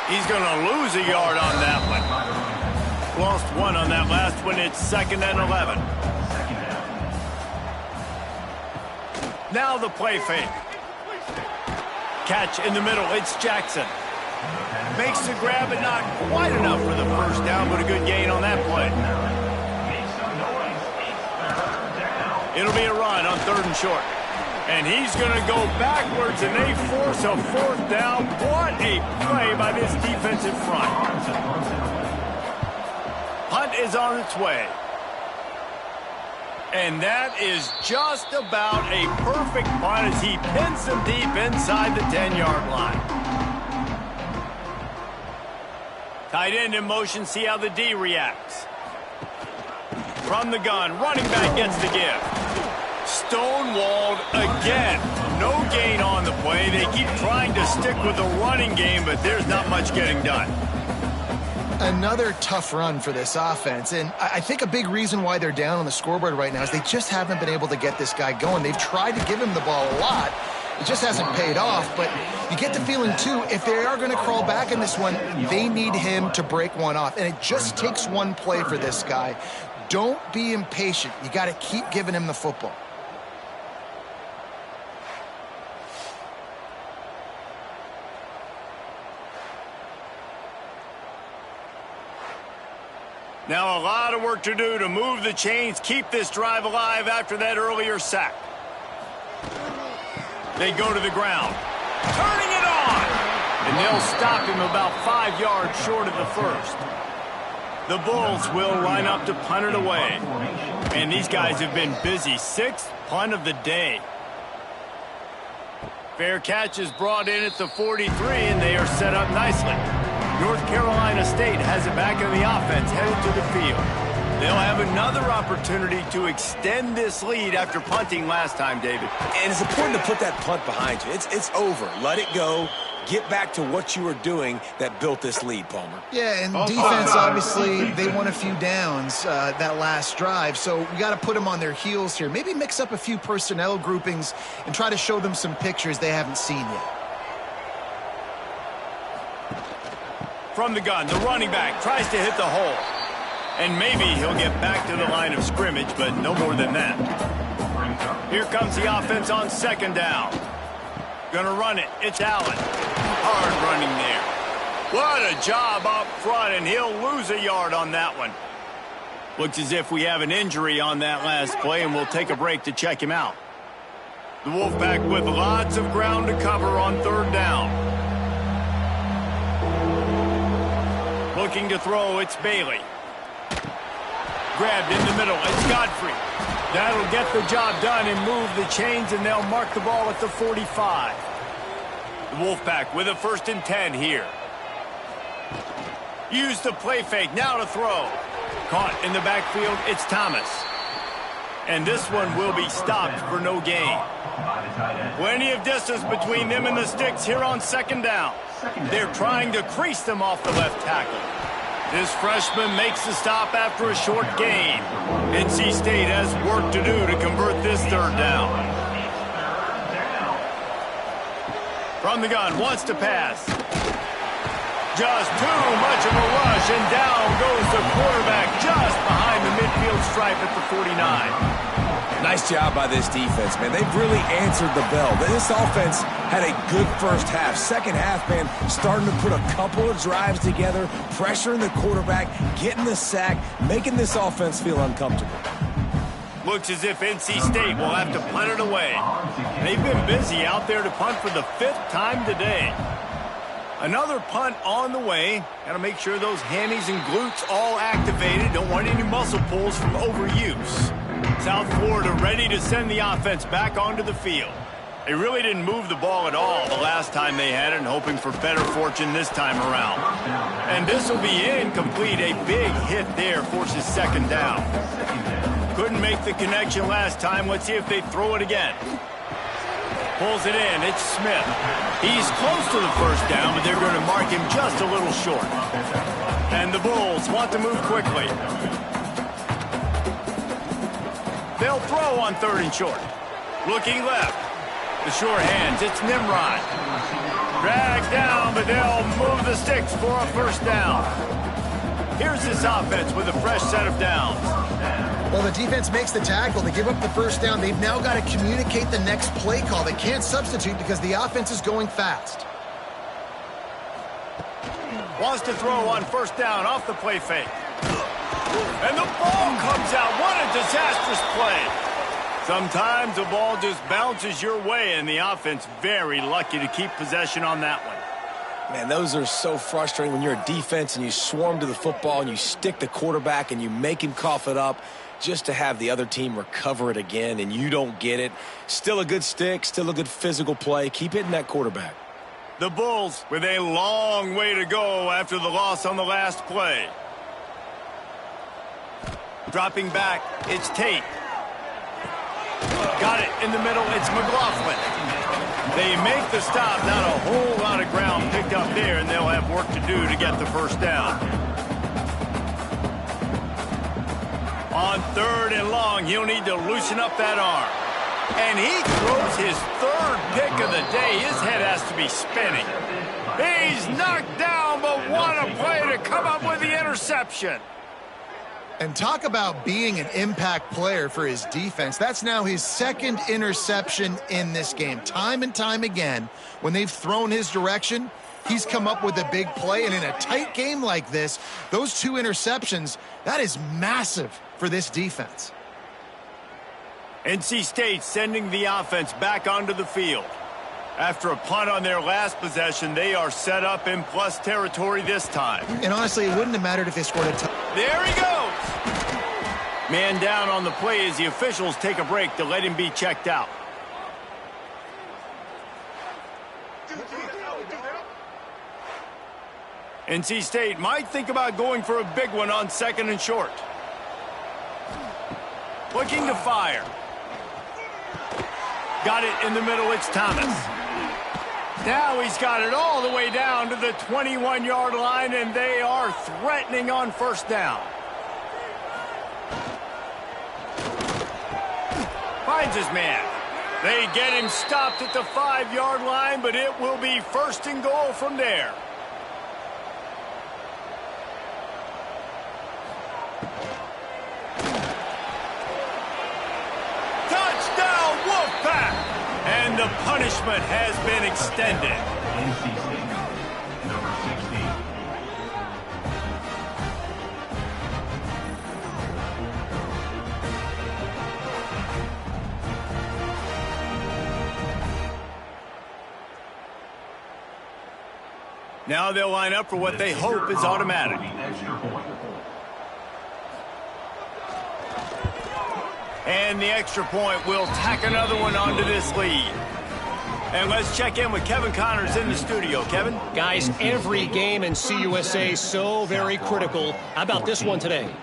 He's going to lose a yard on that one. Lost 1 on that last one. It's 2nd and 11. Now the play fake. Catch in the middle. It's Jackson. Makes the grab, but not quite enough for the first down, but a good gain on that play. It'll be a run on 3rd and short. And he's going to go backwards, and they force a 4th down. What a play by this defensive front. Punt is on its way. And that is just about a perfect punt as he pins them deep inside the 10-yard line. Tight end in motion, see how the D reacts. From the gun, running back gets the give. Stonewalled again. No gain on the play. They keep trying to stick with the running game, but there's not much getting done. Another tough run for this offense, and I think a big reason why they're down on the scoreboard right now is they just haven't been able to get this guy going. They've tried to give him the ball a lot. It just hasn't paid off, but you get the feeling, too, if they are going to crawl back in this one, they need him to break one off, and it just takes one play for this guy. Don't be impatient. You got to keep giving him the football. Now a lot of work to do to move the chains, keep this drive alive after that earlier sack. They go to the ground. Turning it on! And they'll stop him about 5 yards short of the first. The Bulls will line up to punt it away. And these guys have been busy. 6th punt of the day. Fair catch is brought in at the 43, and they are set up nicely. North Carolina State has it back in the offense, headed to the field. They'll have another opportunity to extend this lead after punting last time, David. And it's important to put that punt behind you. It's over. Let it go. Get back to what you were doing that built this lead, Palmer. Yeah, and defense, obviously, they won a few downs that last drive, so we got to put them on their heels here. Maybe mix up a few personnel groupings and try to show them some pictures they haven't seen yet. From the gun, the running back tries to hit the hole. And maybe he'll get back to the line of scrimmage, but no more than that. Here comes the offense on 2nd down. Gonna run it. It's Allen. Hard running there. What a job up front, and he'll lose a yard on that one. Looks as if we have an injury on that last play, and we'll take a break to check him out. The Wolfpack with lots of ground to cover on 3rd down. Looking to throw, it's Bailey. Grabbed in the middle, it's Godfrey. That'll get the job done and move the chains, and they'll mark the ball at the 45. The Wolfpack with a 1st and 10 here. Use the play fake, now to throw. Caught in the backfield, it's Thomas. And this one will be stopped for no gain. Plenty of distance between them and the sticks here on second down. They're trying to crease them off the left tackle. This freshman makes the stop after a short gain. NC State has work to do to convert this third down. From the gun, wants to pass. Just too much of a rush, and down goes the quarterback just behind the midfield stripe at the 49. Nice job by this defense, man. They've really answered the bell. This offense had a good first half. Second half, man, starting to put a couple of drives together, pressuring the quarterback, getting the sack, making this offense feel uncomfortable. Looks as if NC State will have to punt it away. They've been busy out there to punt for the 5th time today. Another punt on the way. Got to make sure those hammies and glutes all activated. Don't want any muscle pulls from overuse. South Florida ready to send the offense back onto the field. They really didn't move the ball at all the last time they had it, and hoping for better fortune this time around. And this will be incomplete. A big hit there forces second down. Couldn't make the connection last time. Let's see if they throw it again. Pulls it in. It's Smith. He's close to the first down, but they're going to mark him just a little short. And the Bulls want to move quickly. They'll throw on 3rd and short. Looking left. The sure hands. It's Nimrod. Dragged down, but they'll move the sticks for a first down. Here's this offense with a fresh set of downs. Well, the defense makes the tackle. They give up the first down. They've now got to communicate the next play call. They can't substitute because the offense is going fast. Wants to throw on first down off the play fake. And the ball comes out. What a disastrous play. Sometimes the ball just bounces your way, and the offense very lucky to keep possession on that one. Man, those are so frustrating when you're a defense and you swarm to the football and you stick the quarterback and you make him cough it up just to have the other team recover it again and you don't get it. Still a good stick, still a good physical play. Keep hitting that quarterback. The Bulls with a long way to go after the loss on the last play. Dropping back, it's Tate. Got it in the middle, it's McLaughlin. They make the stop, not a whole lot of ground picked up there, and they'll have work to do to get the first down. On 3rd and long, he'll need to loosen up that arm. And he throws his 3rd pick of the day. His head has to be spinning. He's knocked down, but what a play to come up with the interception. And talk about being an impact player for his defense. That's now his 2nd interception in this game. Time and time again, when they've thrown his direction, he's come up with a big play. And in a tight game like this, those 2 interceptions, that is massive for this defense. NC State sending the offense back onto the field. After a punt on their last possession, they are set up in plus territory this time. And honestly, it wouldn't have mattered if they scored a touchdown. There he goes! Man down on the play as the officials take a break to let him be checked out. NC State might think about going for a big one on 2nd and short. Looking to fire. Got it in the middle, it's Thomas. Now he's got it all the way down to the 21-yard line, and they are threatening on first down. Finds his man. They get him stopped at the 5-yard line, but it will be 1st and goal from there. Touchdown, Wolfpack! And the punishment has been extended. NC State, number 16. Now they'll line up for what they hope is automatic. And the extra point will tack another one onto this lead. And let's check in with Kevin Connors in the studio. Kevin? Guys, every game in CUSA is so very critical. How about this one today?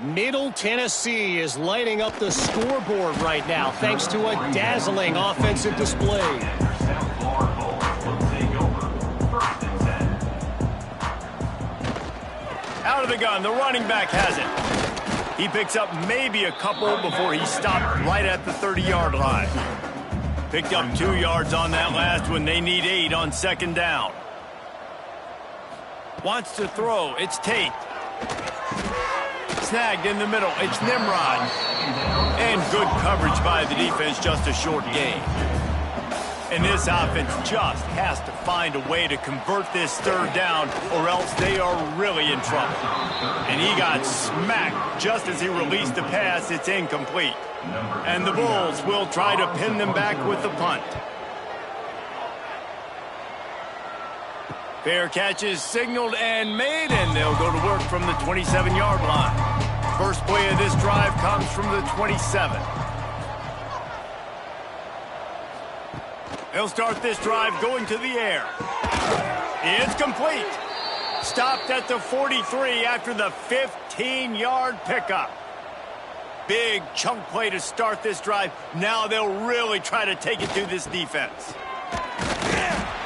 Middle Tennessee is lighting up the scoreboard right now thanks to a dazzling offensive display. Out of the gun, the running back has it. He picks up maybe a couple before he stopped right at the 30-yard line. Picked up 2 yards on that last one. They need 8 on second down. Wants to throw. It's Tate. Snagged in the middle. It's Nimrod. And good coverage by the defense, just a short gain. And this offense just has to find a way to convert this third down or else they are really in trouble. And he got smacked just as he released the pass. It's incomplete. And the Bulls will try to pin them back with the punt. Fair catch is signaled and made, and they'll go to work from the 27-yard line. First play of this drive comes from the 27. They'll start this drive going to the air. It's complete. Stopped at the 43 after the 15-yard pickup. Big chunk play to start this drive. Now they'll really try to take it to this defense.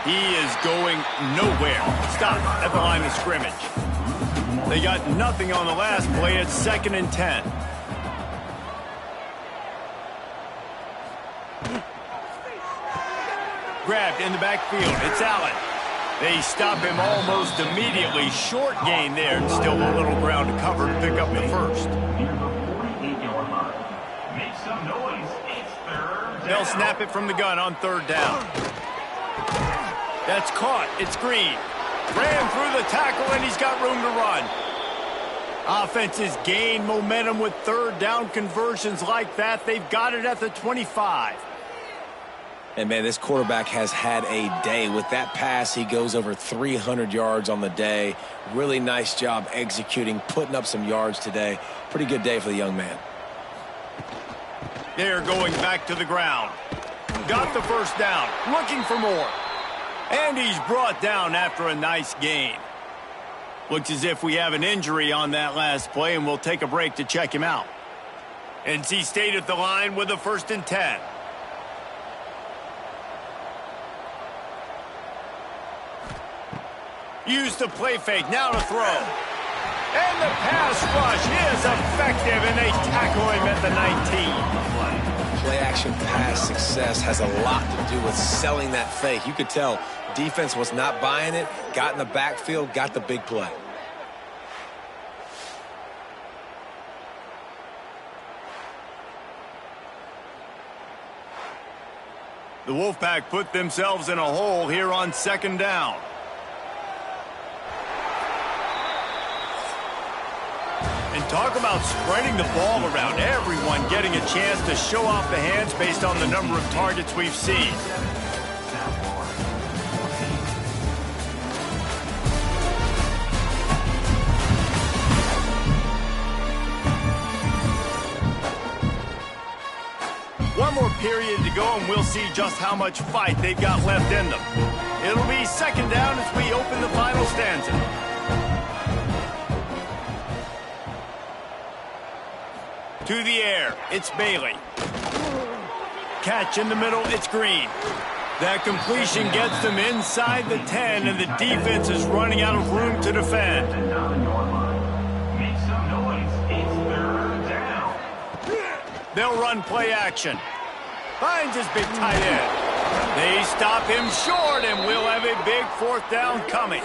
He is going nowhere. Stop at the line of scrimmage. They got nothing on the last play. It's 2nd and 10. Grabbed in the backfield. It's Allen. They stop him almost immediately. Short gain there. And still a little ground to cover to pick up the first. Make some noise. It's third down. They'll snap it from the gun on third down. That's caught. It's Green. Ran through the tackle, and he's got room to run. Offenses gain momentum with third down conversions like that. They've got it at the 25. And, man, this quarterback has had a day. With that pass, he goes over 300 yards on the day. Really nice job executing, putting up some yards today. Pretty good day for the young man. They're going back to the ground. Got the first down. Looking for more. And he's brought down after a nice gain. Looks as if we have an injury on that last play, and we'll take a break to check him out. NC State at the line with a 1st and 10. Use the play fake, now to throw. And the pass rush is effective, and they tackle him at the 19. Play-action pass success has a lot to do with selling that fake. You could tell defense was not buying it, got in the backfield, got the big play. The Wolfpack put themselves in a hole here on 2nd down. And talk about spreading the ball around. Everyone getting a chance to show off the hands based on the number of targets we've seen. One more period to go, and we'll see just how much fight they've got left in them. It'll be 2nd down as we open the final stanza. To the air, it's Bailey. Catch in the middle, it's Green. That completion gets them inside the 10, and the defense is running out of room to defend. Make some noise. It's third down. They'll run play action. Finds his big tight end. They stop him short, and we'll have a big 4th down coming.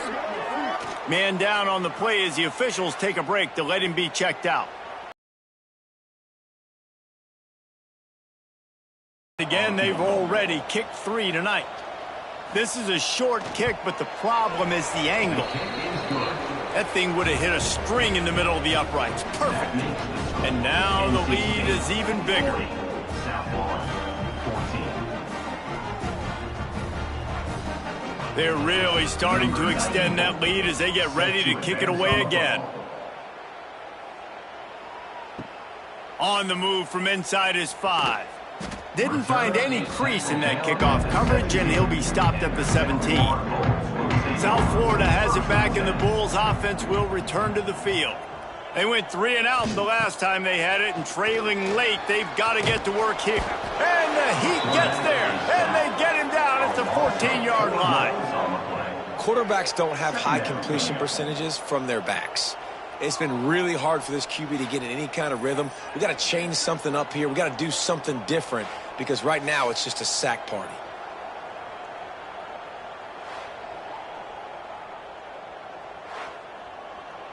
Man down on the play as the officials take a break to let him be checked out. Again, they've already kicked 3 tonight. This is a short kick, but the problem is the angle. That thing would have hit a string in the middle of the uprights. Perfect. And now the lead is even bigger. They're really starting to extend that lead as they get ready to kick it away again. On the move from inside his 5. Didn't find any crease in that kickoff coverage, and he'll be stopped at the 17. South Florida has it back, and the Bulls offense will return to the field. They went 3 and out the last time they had it, and trailing late, they've got to get to work here. And the Heat gets there, and they get him down at the 14-yard line. Quarterbacks don't have high completion percentages from their backs. It's been really hard for this QB to get in any kind of rhythm. We got to change something up here. We got to do something different because right now it's just a sack party.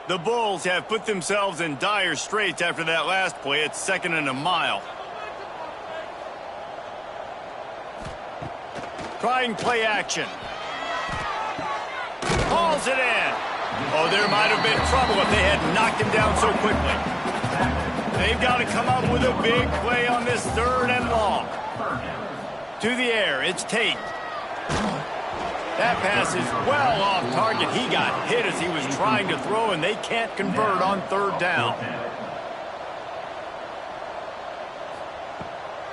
The Bulls have put themselves in dire straits after that last play. It's 2nd and a mile. Trying play action. Hauls it in. Oh, there might have been trouble if they had knocked him down so quickly. They've got to come up with a big play on this 3rd and long. To the air, it's Tate. That pass is well off target. He got hit as he was trying to throw, and they can't convert on 3rd down.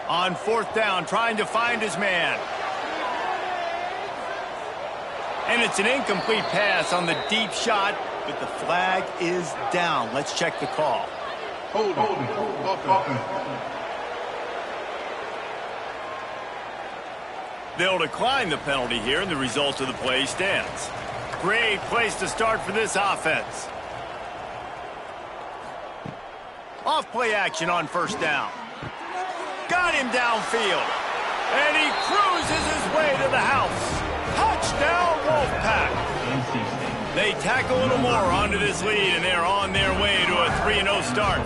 On 4th down, trying to find his man. And it's an incomplete pass on the deep shot, but the flag is down. Let's check the call. Hold it. They'll decline the penalty here, and the result of the play stands. Great place to start for this offense. Off play action on 1st down. Got him downfield. And he cruises his way to the house. Touchdown, Wolfpack. They tack a little more onto this lead, and they're on their way to a 3-0 start.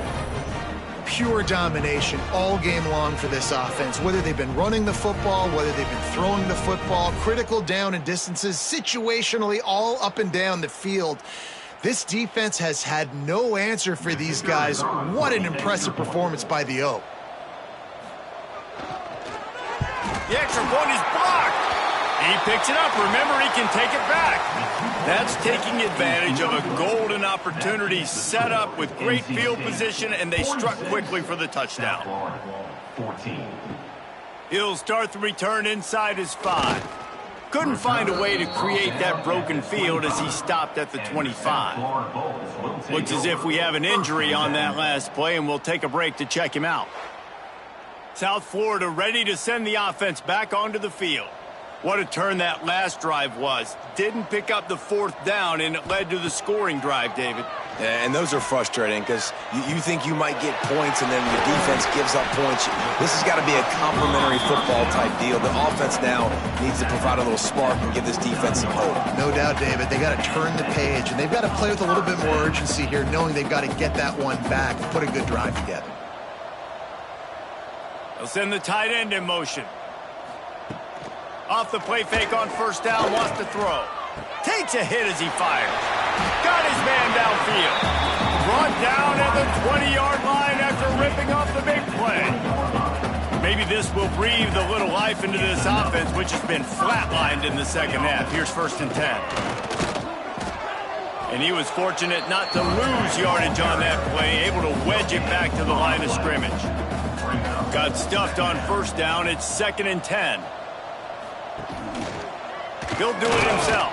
Pure domination all game long for this offense. Whether they've been running the football, whether they've been throwing the football, critical down and distances, situationally all up and down the field. This defense has had no answer for these guys. What an impressive performance by the O. The extra point is blocked. He picks it up. Remember, he can take it back. That's taking advantage of a golden opportunity set up with great field position, and they struck quickly for the touchdown. He'll start the return inside his 5. Couldn't find a way to create that broken field as he stopped at the 25. Looks as if we have an injury on that last play, and we'll take a break to check him out. South Florida ready to send the offense back onto the field. What a turn that last drive was. Didn't pick up the 4th down, and it led to the scoring drive, David. Yeah, and those are frustrating because you think you might get points and then the defense gives up points. This has got to be a complementary football type deal. The offense now needs to provide a little spark and give this defense some hope. No doubt, David. They got to turn the page, and they've got to play with a little bit more urgency here, knowing they've got to get that one back and put a good drive together. They'll send the tight end in motion. Off the play fake on 1st down, wants to throw. Takes a hit as he fires. Got his man downfield. Brought down at the 20-yard line after ripping off the big play. Maybe this will breathe a little life into this offense, which has been flatlined in the 2nd half. Here's 1st and 10. And he was fortunate not to lose yardage on that play, able to wedge it back to the line of scrimmage. Got stuffed on 1st down. It's 2nd and 10. He'll do it himself.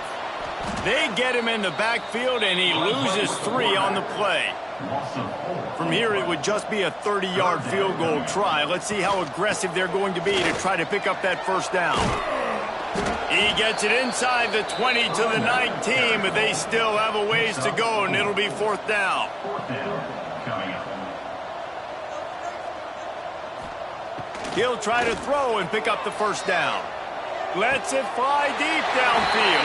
They get him in the backfield, and he loses 3 on the play. From here, it would just be a 30-yard field goal try. Let's see how aggressive they're going to be to try to pick up that 1st down. He gets it inside the 20 to the 19, but they still have a ways to go, and it'll be 4th down. He'll try to throw and pick up the 1st down. Lets it fly deep downfield.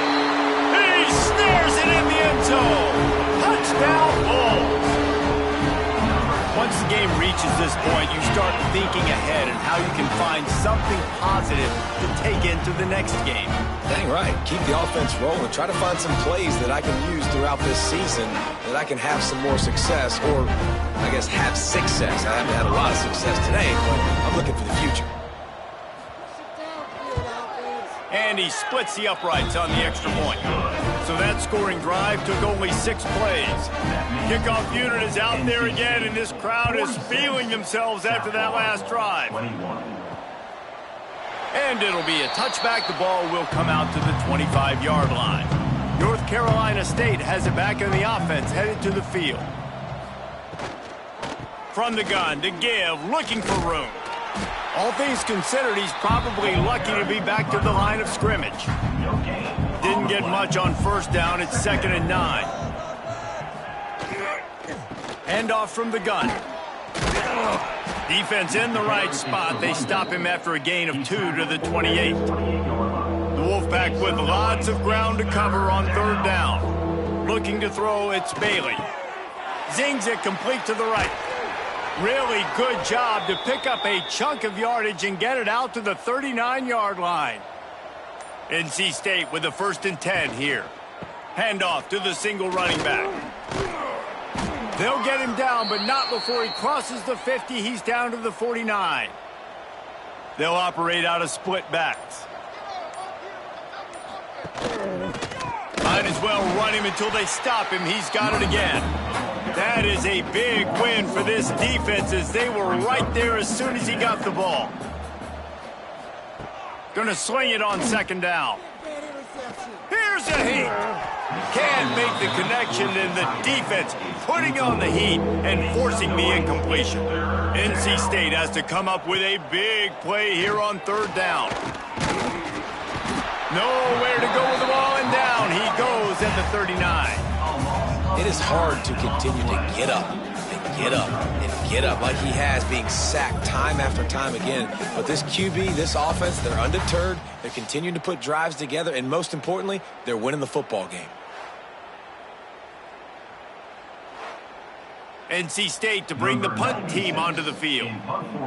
He snares it in the end zone. Touchdown, Bulls. Once the game reaches this point, you start thinking ahead and how you can find something positive to take into the next game. Dang right. Keep the offense rolling. Try to find some plays that I can use throughout this season that I can have some more success, or I guess have success. I haven't had a lot of success today, but I'm looking for the future. And he splits the uprights on the extra point. So that scoring drive took only 6 plays. Kickoff unit is out there again, and this crowd is feeling themselves after that last drive. And it'll be a touchback. The ball will come out to the 25-yard line. North Carolina State has it back in the offense, headed to the field. from the gun to give, looking for room. All things considered, he's probably lucky to be back to the line of scrimmage. Didn't get much on first down. It's 2nd and 9. Handoff from the gun. Defense in the right spot. They stop him after a gain of 2 to the 28. The Wolfpack with lots of ground to cover on 3rd down. Looking to throw, it's Bailey. Zings it complete to the right. Really good job to pick up a chunk of yardage and get it out to the 39-yard line. NC State with the 1st and 10 here. Handoff to the single running back. They'll get him down, but not before he crosses the 50. He's down to the 49. They'll operate out of split backs. Might as well run him until they stop him. He's got it again. That is a big win for this defense as they were right there as soon as he got the ball. Gonna swing it on 2nd down. Here's a heat. Can't make the connection, and the defense putting on the heat and forcing the incompletion. NC State has to come up with a big play here on 3rd down. Nowhere to go with the ball, and down he goes at the 39. It is hard to continue to get up and get up and get up like he has, being sacked time after time again. But this QB, this offense, they're undeterred. They're continuing to put drives together, and most importantly, they're winning the football game. NC State to bring the punt team onto the field.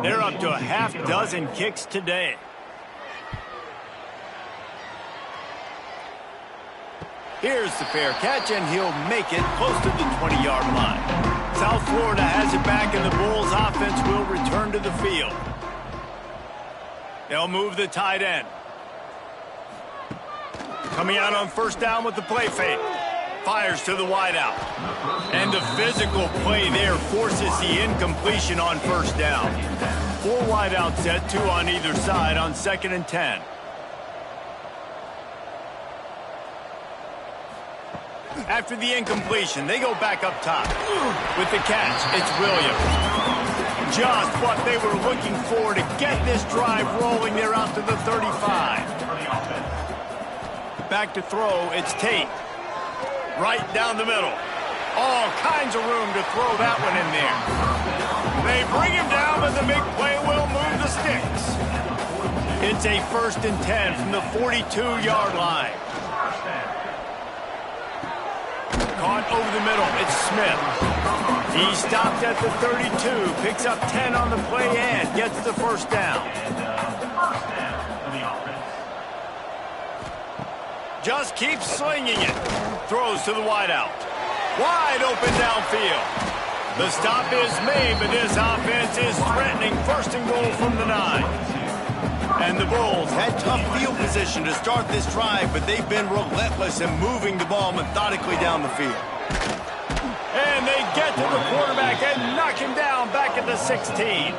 They're up to a half dozen kicks today. Here's the fair catch, and he'll make it close to the 20-yard line. South Florida has it back, and the Bulls offense will return to the field. They'll move the tight end. Coming out on 1st down with the play fake. Fires to the wideout. And the physical play there forces the incompletion on 1st down. 4 wideouts set, 2 on either side on 2nd and 10. After the incompletion, they go back up top. With the catch, it's Williams. Just what they were looking for to get this drive rolling. They're out to the 35. Back to throw, it's Tate. Right down the middle. All kinds of room to throw that one in there. They bring him down, but the big play will move the sticks. It's a 1st and 10 from the 42-yard line. Caught over the middle, it's Smith. He stopped at the 32, picks up 10 on the play and gets the 1st down. Just keeps slinging it. Throws to the wideout. Wide open downfield. The stop is made, but this offense is threatening 1st and goal from the 9. And the Bulls had tough field position to start this drive, but they've been relentless in moving the ball methodically down the field. And they get to the quarterback and knock him down back at the 16.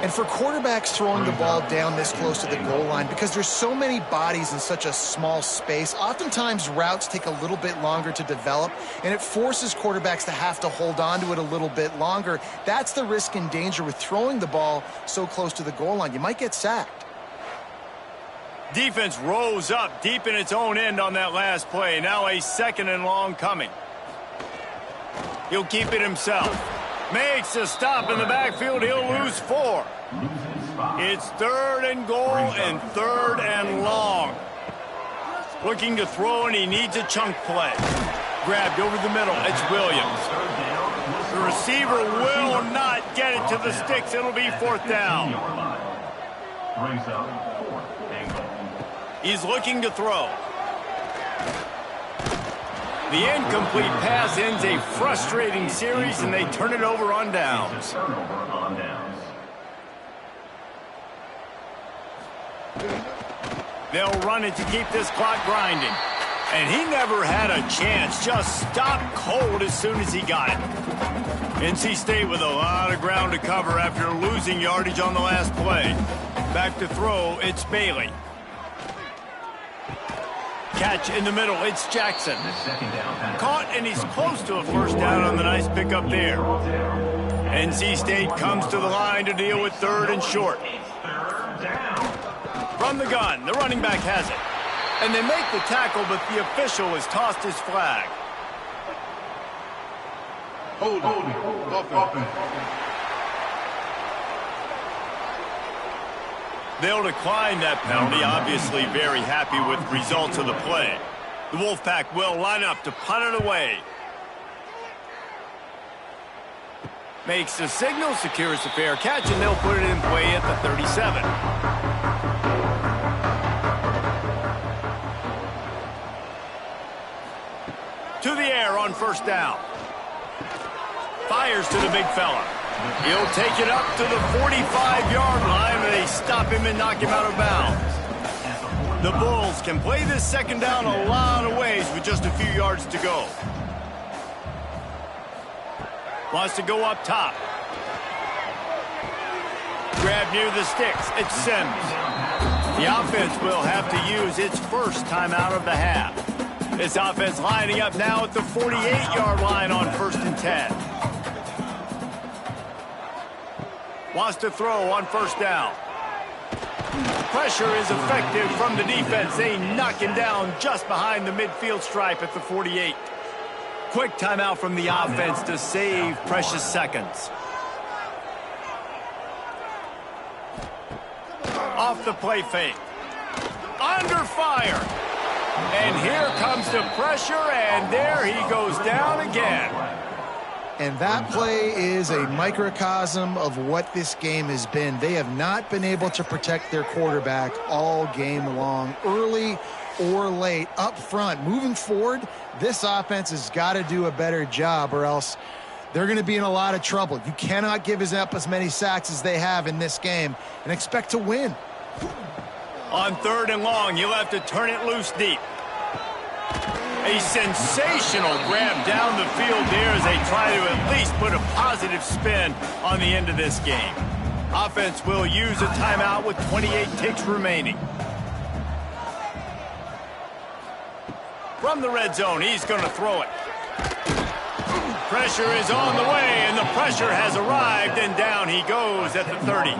And for quarterbacks throwing the ball down this close to the goal line, because there's so many bodies in such a small space, oftentimes routes take a little bit longer to develop, and it forces quarterbacks to have to hold on to it a little bit longer. That's the risk and danger with throwing the ball so close to the goal line. You might get sacked. Defense rose up deep in its own end on that last play. Now a 2nd and long coming. He'll keep it himself. Makes a stop in the backfield. He'll lose 4. It's 3rd and goal and 3rd and long. Looking to throw, and he needs a chunk play. Grabbed over the middle. It's Williams. The receiver will not get it to the sticks. It'll be 4th down. He's looking to throw. The incomplete pass ends a frustrating series, and they turn it over on downs. They'll run it to keep this clock grinding. And he never had a chance. Just stopped cold as soon as he got it. NC State with a lot of ground to cover after losing yardage on the last play. Back to throw, it's Bailey. Catch in the middle, it's Jackson. Caught, and he's close to a 1st down on the nice pickup there. NC State comes to the line to deal with 3rd and short. From the gun, the running back has it. And they make the tackle, but the official has tossed his flag. Offense. They'll decline that penalty, obviously very happy with the results of the play. The Wolfpack will line up to punt it away. Makes the signal, secures the fair catch, and they'll put it in play at the 37. To the air on 1st down. Fires to the big fella. He'll take it up to the 45-yard line, and they stop him and knock him out of bounds. The Bulls can play this 2nd down a lot of ways with just a few yards to go. Wants to go up top. Grab near the sticks. It's Sims. The offense will have to use its first timeout of the half. This offense lining up now at the 48-yard line on 1st and 10. Wants to throw on 1st down. Pressure is effective from the defense. They knock him down just behind the midfield stripe at the 48. Quick timeout from the offense to save precious seconds. Off the play fake. Under fire. And here comes the pressure, and there he goes down again. And that play is a microcosm of what this game has been. They have not been able to protect their quarterback all game long, early or late, up front. Moving forward, this offense has got to do a better job, or else they're going to be in a lot of trouble. You cannot give up as many sacks as they have in this game and expect to win. On 3rd and long, you'll have to turn it loose deep. A sensational grab down the field there as they try to at least put a positive spin on the end of this game. Offense will use a timeout with 28 ticks remaining. From the red zone, he's going to throw it. Pressure is on the way, and the pressure has arrived, and down he goes at the 30.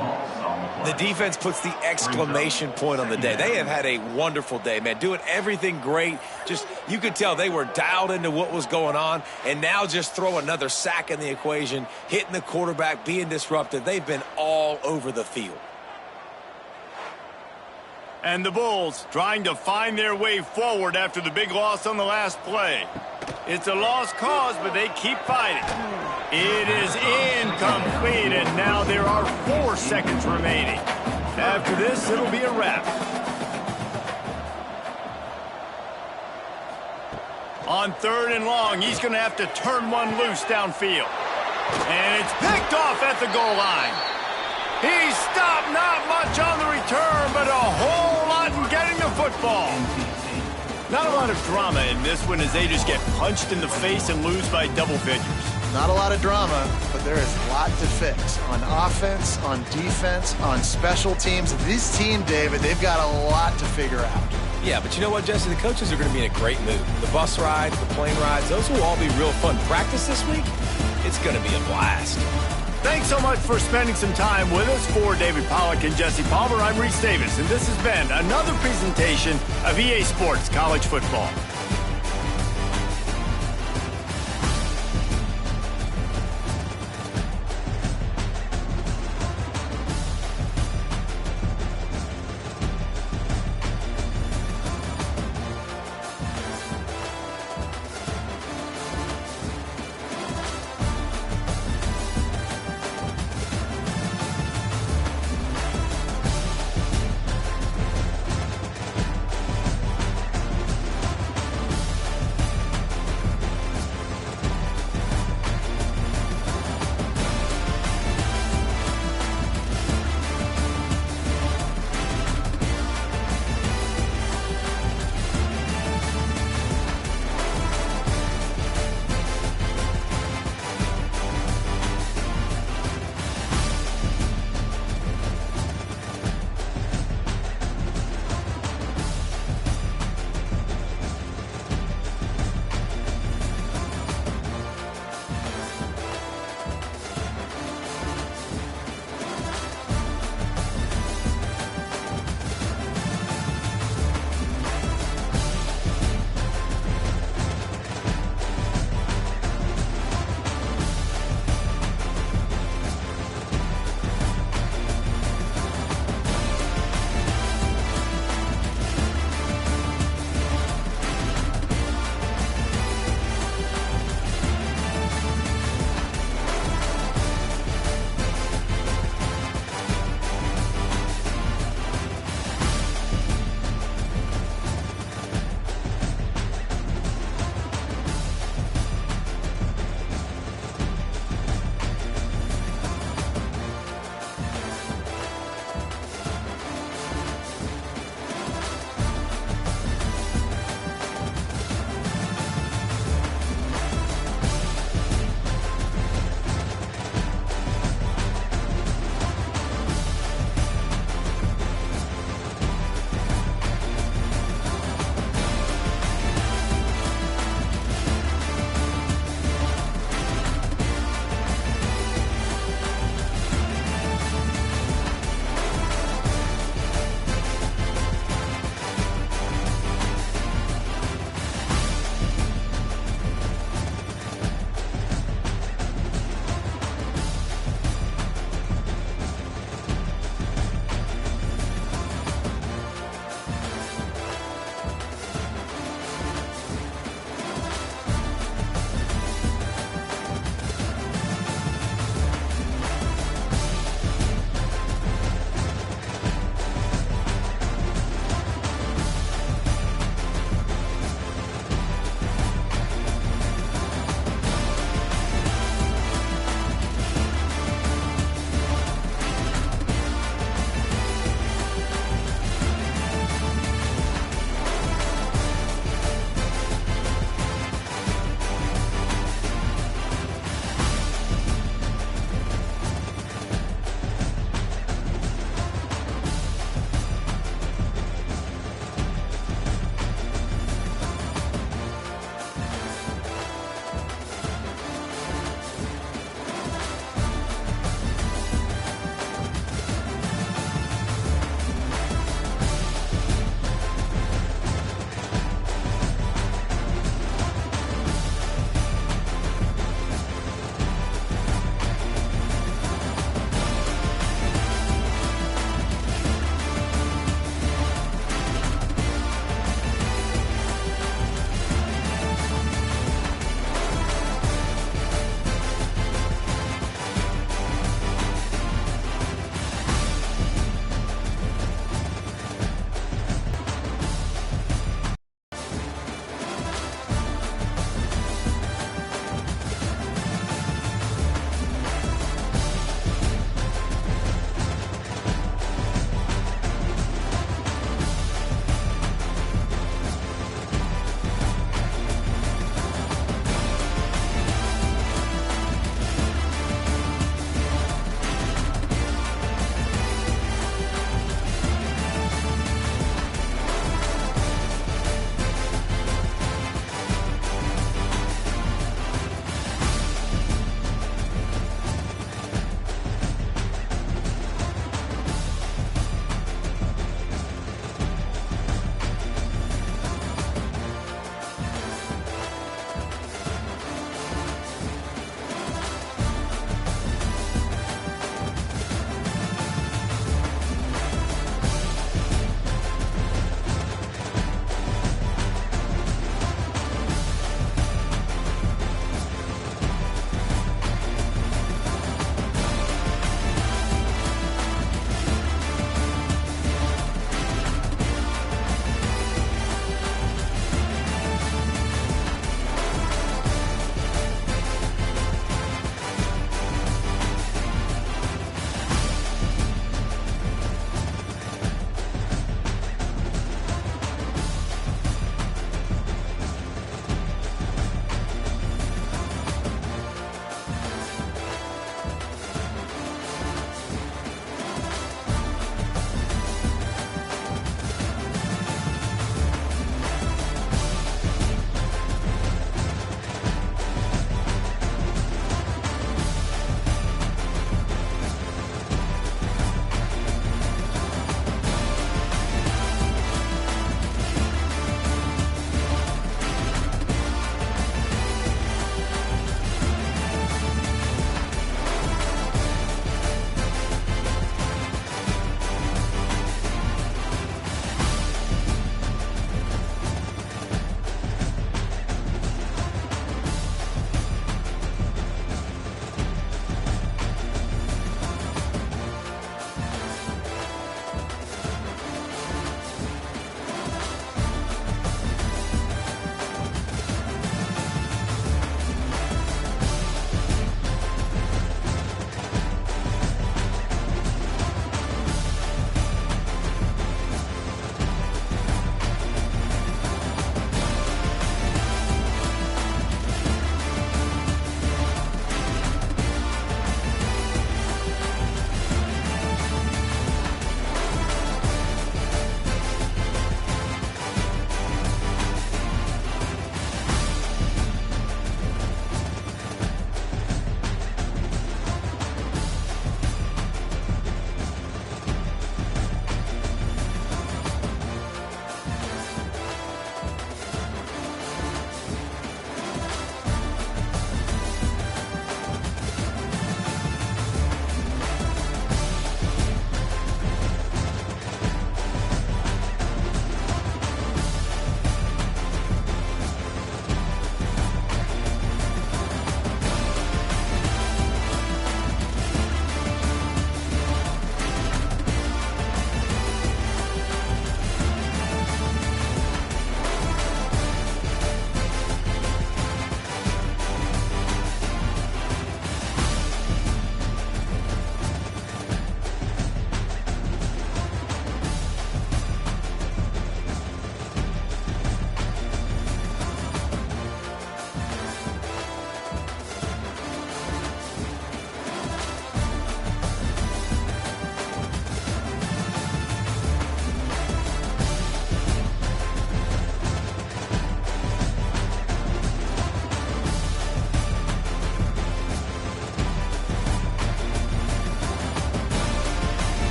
The defense puts the exclamation point on the day. They have had a wonderful day, man, doing everything great. Just, you could tell they were dialed into what was going on, and now just throw another sack in the equation, hitting the quarterback, being disruptive. They've been all over the field. And the Bulls trying to find their way forward after the big loss on the last play. It's a lost cause, but they keep fighting. It is incomplete, and now there are 4 seconds remaining. After this, it'll be a wrap. On 3rd and long, he's going to have to turn one loose downfield. And it's picked off at the goal line. He stopped, not much on the return, but a whole lot in getting the football. Not a lot of drama in this one as they just get punched in the face and lose by double figures. Not a lot of drama, but there is a lot to fix on offense, on defense, on special teams. This team, David, they've got a lot to figure out. Yeah, but you know what, Jesse? The coaches are going to be in a great mood. The bus rides, the plane rides, those will all be real fun. Practice this week, it's going to be a blast. Thanks so much for spending some time with us. For David Pollack and Jesse Palmer, I'm Reese Davis, and this has been another presentation of EA Sports College Football.